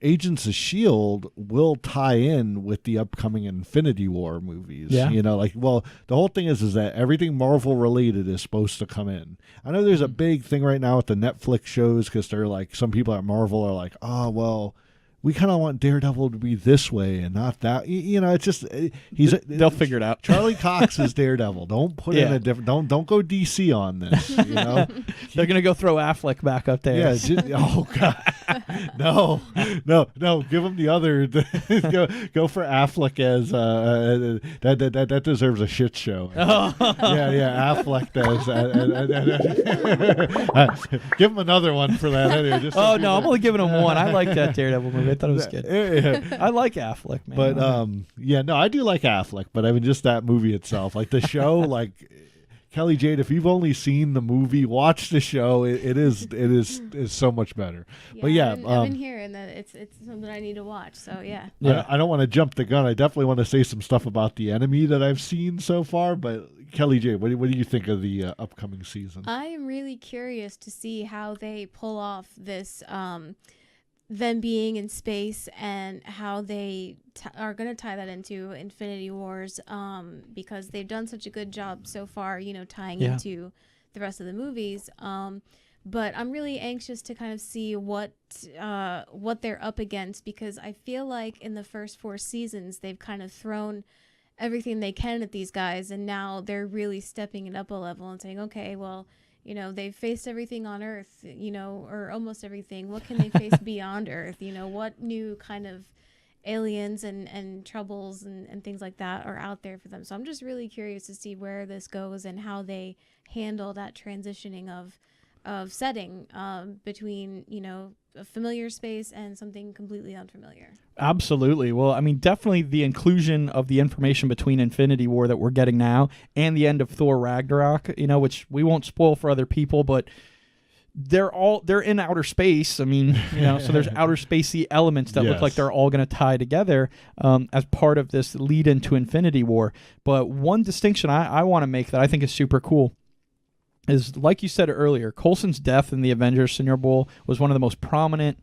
Agents of S.H.I.E.L.D. will tie in with the upcoming Infinity War movies. Yeah. You know, like, well, the whole thing is that everything Marvel related is supposed to come in. I know there's a big thing right now with the Netflix shows because they're like, some people at Marvel are like, oh, well, we kind of want Daredevil to be this way and not that. You know, it's just they'll figure it out. Charlie Cox is Daredevil. Don't put in a different. Don't go DC on this. You know, they're gonna go throw Affleck back up there. Yeah. Oh God. No. Give him the other. go for Affleck as that deserves a shit show. Yeah. Affleck does. Give him another one for that. Anyway, I'm only giving him one. I like that Daredevil movie. I thought it was good. Yeah. I like Affleck, man. But no, I do like Affleck, but I mean just that movie itself. Like the show, like Kelly Jade, if you've only seen the movie, watch the show. It is so much better. Yeah, But yeah, I've been hearing that it's something I need to watch. So yeah. I don't want to jump the gun. I definitely want to say some stuff about The Enemy that I've seen so far. But Kelly Jade, what do you think of the upcoming season? I am really curious to see how they pull off this. Them being in space and how they are going to tie that into Infinity Wars, because they've done such a good job so far, tying into the rest of the movies. But I'm really anxious to kind of see what they're up against, because I feel like in the first 4 seasons they've kind of thrown everything they can at these guys, and now they're really stepping it up a level and saying, okay, well, they've faced everything on Earth, or almost everything. What can they face beyond Earth? What new kind of aliens and troubles and things like that are out there for them? So I'm just really curious to see where this goes and how they handle that transitioning of setting between, a familiar space and something completely unfamiliar. Absolutely. Well, I mean, definitely the inclusion of the information between Infinity War that we're getting now and the end of Thor Ragnarok, which we won't spoil for other people, but they're in outer space. I mean, so there's outer spacey elements that look like they're all going to tie together as part of this lead into Infinity War. But one distinction I want to make that I think is super cool is, like you said earlier, Coulson's death in the Avengers Senior Bowl was one of the most prominent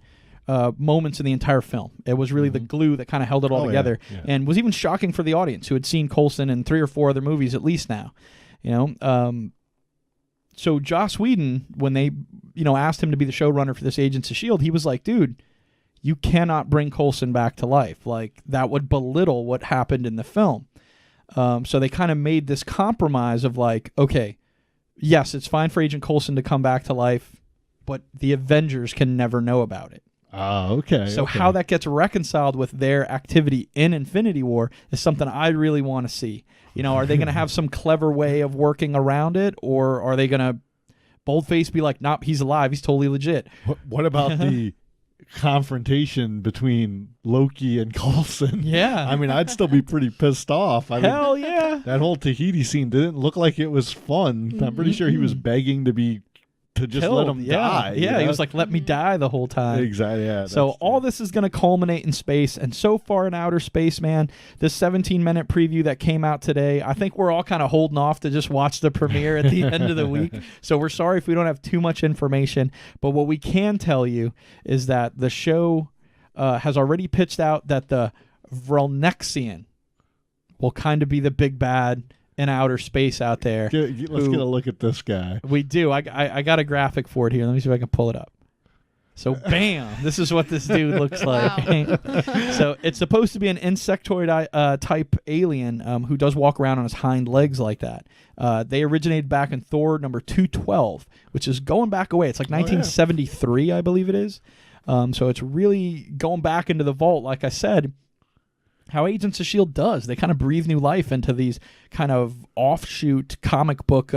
moments in the entire film. It was really the glue that kind of held it all together, and was even shocking for the audience who had seen Coulson in 3 or 4 other movies at least now. So Joss Whedon, when they asked him to be the showrunner for this Agents of S.H.I.E.L.D., he was like, dude, you cannot bring Coulson back to life. Like, that would belittle what happened in the film. So they kind of made this compromise of like, okay, yes, it's fine for Agent Coulson to come back to life, but the Avengers can never know about it. Okay. So how that gets reconciled with their activity in Infinity War is something I really want to see. Are they going to have some clever way of working around it, or are they going to boldface be like, nope, he's alive, he's totally legit? What about the confrontation between Loki and Coulson? Yeah. I mean, I'd still be pretty pissed off. Hell yeah. That whole Tahiti scene didn't look like it was fun. I'm pretty sure he was begging to just killed. let him die. Yeah, he was like, let me die the whole time. Exactly, yeah. So all this is going to culminate in space, and so far in outer space, man, this 17-minute preview that came out today, I think we're all kind of holding off to just watch the premiere at the end of the week. So we're sorry if we don't have too much information, but what we can tell you is that the show has already pitched out that the Vrelnexian will kind of be the big bad in outer space out there. Let's get a look at this guy. We do. I got a graphic for it here. Let me see if I can pull it up. So, bam! This is what this dude looks like. So, it's supposed to be an insectoid type alien who does walk around on his hind legs like that. They originated back in Thor number 212, which is going back away. It's like 1973, I believe it is. So, it's really going back into the vault, like I said. How Agents of S.H.I.E.L.D. does. They kind of breathe new life into these kind of offshoot comic book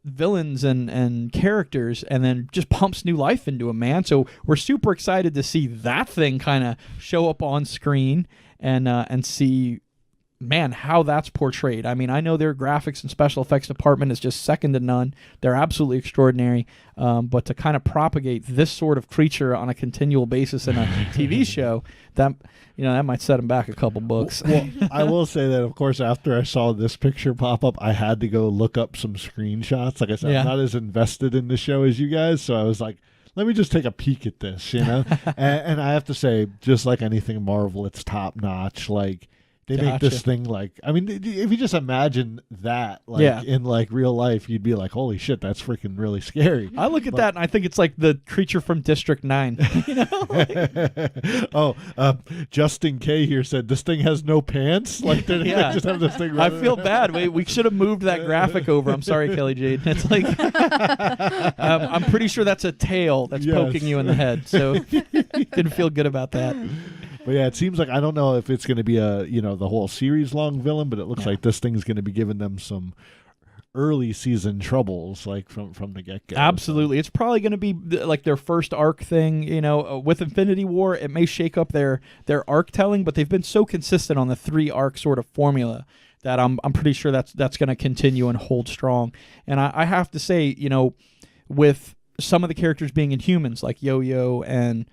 villains and characters, and then just pumps new life into them, man. So we're super excited to see that thing kind of show up on screen and see, man, how that's portrayed. I mean, I know their graphics and special effects department is just second to none. They're absolutely extraordinary. But to kind of propagate this sort of creature on a continual basis in a TV show, that might set them back a couple books. Well, I will say that, of course, after I saw this picture pop up, I had to go look up some screenshots. Like I said, I'm not as invested in the show as you guys, so I was like, let me just take a peek at this, and I have to say, just like anything Marvel, it's top notch. Like, they make this thing like, I mean, if you just imagine that in like real life, you'd be like, holy shit, that's freaking really scary. I look at that and I think it's like the creature from District 9. Justin K here said this thing has no pants. Like, did they just have this thing? I feel bad. We should have moved that graphic over. I'm sorry, Kelly Jade. It's like I'm pretty sure that's a tail that's poking you in the head. So didn't feel good about that. But yeah, it seems like, I don't know if it's going to be the whole series long villain, but it looks like this thing's going to be giving them some early season troubles, like from the get-go. Absolutely. It's probably going to be like their first arc thing, with Infinity War. It may shake up their arc telling, but they've been so consistent on the 3 arc sort of formula that I'm pretty sure that's going to continue and hold strong. And I have to say, with some of the characters being Inhumans like Yo-Yo and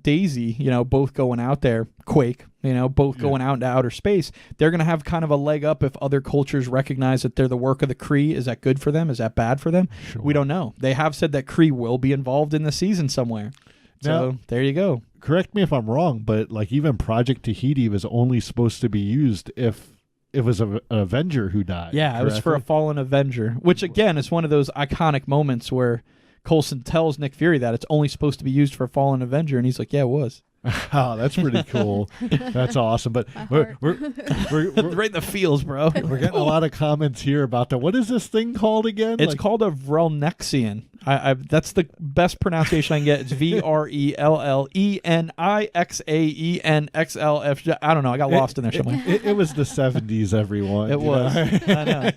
Daisy, both going out there, Quake, both going out into outer space, they're going to have kind of a leg up if other cultures recognize that they're the work of the Kree. Is that good for them? Is that bad for them? Sure. We don't know. They have said that Kree will be involved in the season somewhere. So Now, there you go. correct me if I'm wrong, but like even Project Tahiti was only supposed to be used if it was an Avenger who died. Yeah, it was for a fallen Avenger, which again is one of those iconic moments where Coulson tells Nick Fury that it's only supposed to be used for a fallen Avenger, and he's like, yeah, it was. Oh, that's pretty cool. That's awesome. But we're Right in the feels, bro. we're getting a lot of comments here about that. What is this thing called again? It's called a Vrelnexian. That's the best pronunciation I can get. It's VRELLENIXAENXLF. I don't know. I got lost in there somewhere. It was the 70s, everyone. It was. I know.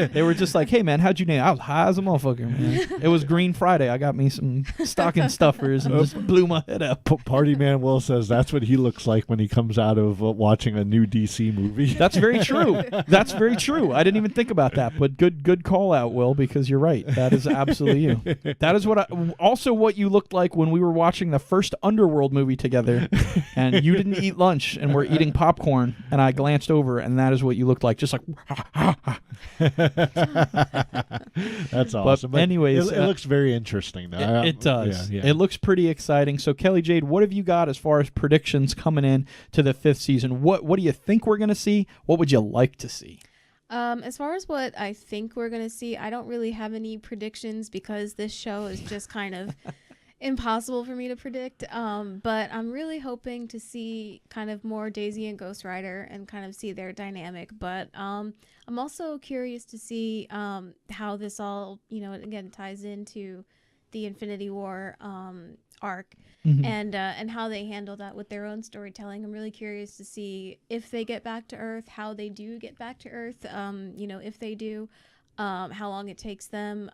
They were just like, hey, man, how'd you name it? I was high as a motherfucker, man. It was Green Friday. I got me some stocking stuffers and just blew my head up. Party Man Will says that's what he looks like when he comes out of watching a new DC movie. That's very true. That's very true. I didn't even think about that, but good call out, Will, because you're right. That is absolutely you. That is also what you looked like when we were watching the first Underworld movie together, and you didn't eat lunch, and we're eating popcorn, and I glanced over, and that is what you looked like, just like. That's awesome. But anyways, it looks very interesting, though. It does. Yeah. It looks pretty exciting. So, Kelly Jade, what have you got as far as predictions coming in to the 5th season? What do you think we're going to see? What would you like to see? As far as what I think we're going to see, I don't really have any predictions because this show is just kind of impossible for me to predict. But I'm really hoping to see kind of more Daisy and Ghost Rider and kind of see their dynamic. But I'm also curious to see how this all, again, ties into the Infinity War arc. Mm-hmm. And how they handle that with their own storytelling. I'm really curious to see if they get back to Earth, how they do get back to Earth, if they do, how long it takes them,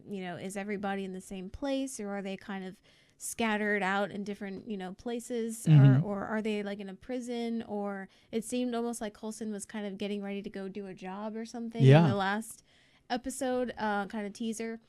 is everybody in the same place, or are they kind of scattered out in different, places, Mm-hmm. or are they like in a prison, or it seemed almost like Coulson was kind of getting ready to go do a job or something in the last episode, kind of teaser.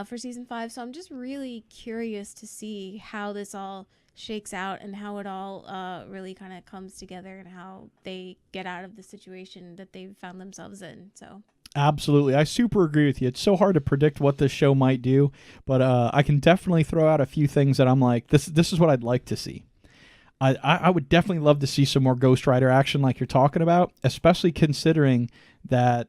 For season 5, so I'm just really curious to see how this all shakes out and how it all really kind of comes together and how they get out of the situation that they've found themselves in. So absolutely, I super agree with you. It's so hard to predict what this show might do, but I can definitely throw out a few things that I'm like, this is what I'd like to see. I would definitely love to see some more Ghost Rider action like you're talking about, especially considering that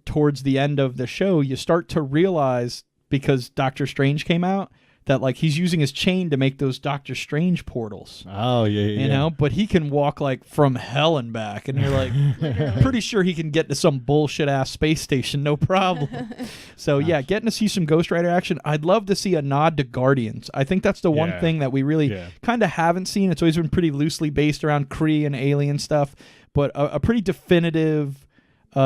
towards the end of the show, you start to realize, because Doctor Strange came out, that like he's using his chain to make those Doctor Strange portals. Oh, yeah. But he can walk like from hell and back, and you're like, pretty sure he can get to some bullshit ass space station, no problem. So yeah, getting to see some Ghost Rider action. I'd love to see a nod to Guardians. I think that's the one thing that we really kind of haven't seen. It's always been pretty loosely based around Kree and alien stuff, but a pretty definitive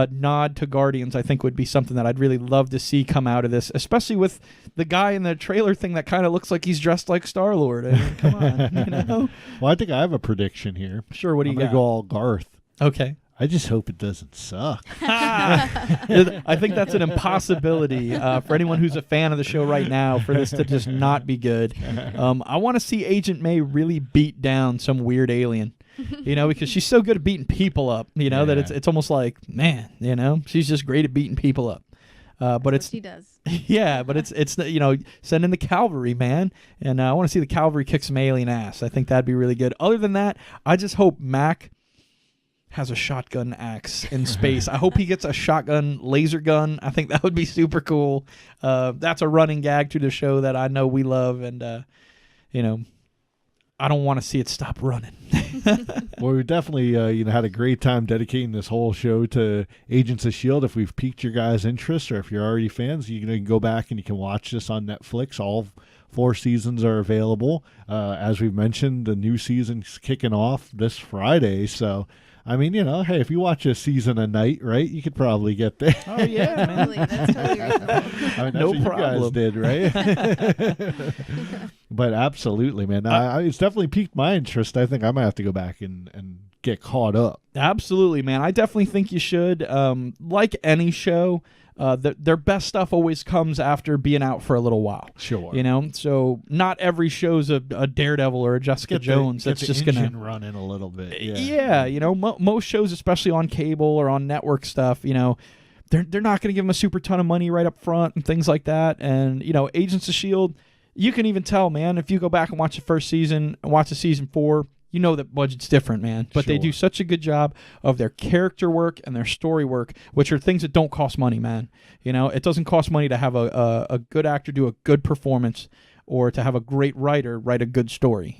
nod to Guardians, I think, would be something that I'd really love to see come out of this, especially with the guy in the trailer thing that kind of looks like he's dressed like Star-Lord. I mean, come on, Well, I think I have a prediction here. Sure, what do you I'm got? gonna go all Garth. Okay. I just hope it doesn't suck. I think that's an impossibility for anyone who's a fan of the show right now, for this to just not be good. I want to see Agent May really beat down some weird alien. Because she's so good at beating people up, that it's almost like, man, she's just great at beating people up. But it's she does. Yeah, but it's send in the cavalry, man, and I want to see the cavalry kick some alien ass. I think that'd be really good. Other than that, I just hope Mac has a shotgun axe in space. I hope he gets a shotgun laser gun. I think that would be super cool. That's a running gag to the show that I know we love, and I don't want to see it stop running. Well, we definitely had a great time dedicating this whole show to Agents of S.H.I.E.L.D. If we've piqued your guys' interest, or if you're already fans, you can go back and you can watch this on Netflix. All 4 seasons are available. As we've mentioned, the new season's kicking off this Friday, so I mean, hey, if you watch a season a night, right, you could probably get there. Oh yeah, man. Totally, that's totally reasonable. I mean, that's No what problem. you guys did, right? But absolutely, man. It's definitely piqued my interest. I think I might have to go back and get caught up. Absolutely, man. I definitely think you should. Like any show, their best stuff always comes after being out for a little while. Sure. So not every show's a Daredevil or a Jessica Jones that's just engine gonna running a little bit. Yeah. Most shows, especially on cable or on network stuff, they're not gonna give them a super ton of money right up front and things like that. And Agents of S.H.I.E.L.D., you can even tell, man, if you go back and watch the first season and watch the season 4. You know that budget's different, man. But they do such a good job of their character work and their story work, which are things that don't cost money, man. It doesn't cost money to have a good actor do a good performance or to have a great writer write a good story,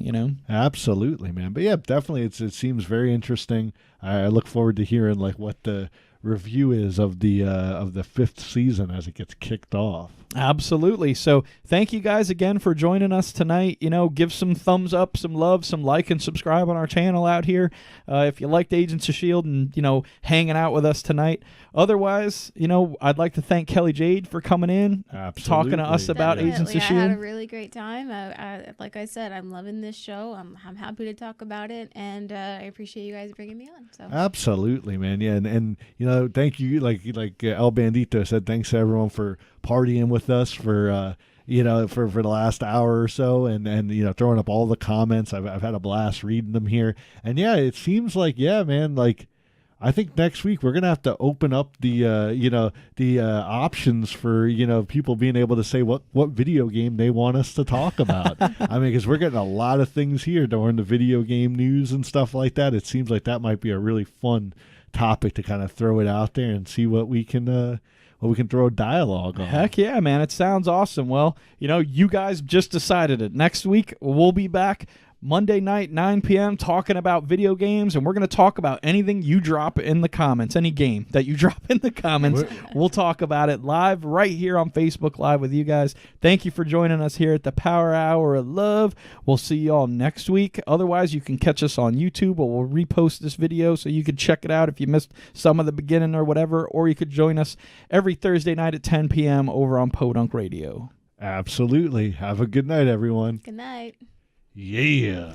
Absolutely, man. But yeah, definitely it seems very interesting. I look forward to hearing what the review is of the 5th season as it gets kicked off. Absolutely. So thank you guys again for joining us tonight. Give some thumbs up, some love, some like, and subscribe on our channel out here. If you liked Agents of S.H.I.E.L.D. and, hanging out with us tonight. Otherwise, I'd like to thank Kelly Jade for coming in, talking to us about Definitely. Agents of I S.H.I.E.L.D. had a really great time. Like I said, I'm loving this show. I'm happy to talk about it, and I appreciate you guys bringing me on. So Absolutely, man. Yeah, and thank you. Like El Bandito said, thanks to everyone for partying with us for the last hour or so, and throwing up all the comments. I've had a blast reading them here, and yeah, it seems like man, I think next week we're gonna have to open up the options for people being able to say what video game they want us to talk about. I mean, because we're getting a lot of things here during the video game news and stuff like that. It seems like that might be a really fun topic to kind of throw it out there and see what we can throw dialogue on. Heck yeah, man. It sounds awesome. Well, you guys just decided it. Next week, we'll be back Monday night, 9 p.m., talking about video games, and we're going to talk about anything you drop in the comments, any game that you drop in the comments. We'll talk about it live right here on Facebook Live with you guys. Thank you for joining us here at the Power Hour of Love. We'll see you all next week. Otherwise, you can catch us on YouTube, or we'll repost this video so you can check it out if you missed some of the beginning or whatever, or you could join us every Thursday night at 10 p.m. over on PoDunk Radio. Absolutely. Have a good night, everyone. good night. Yeah.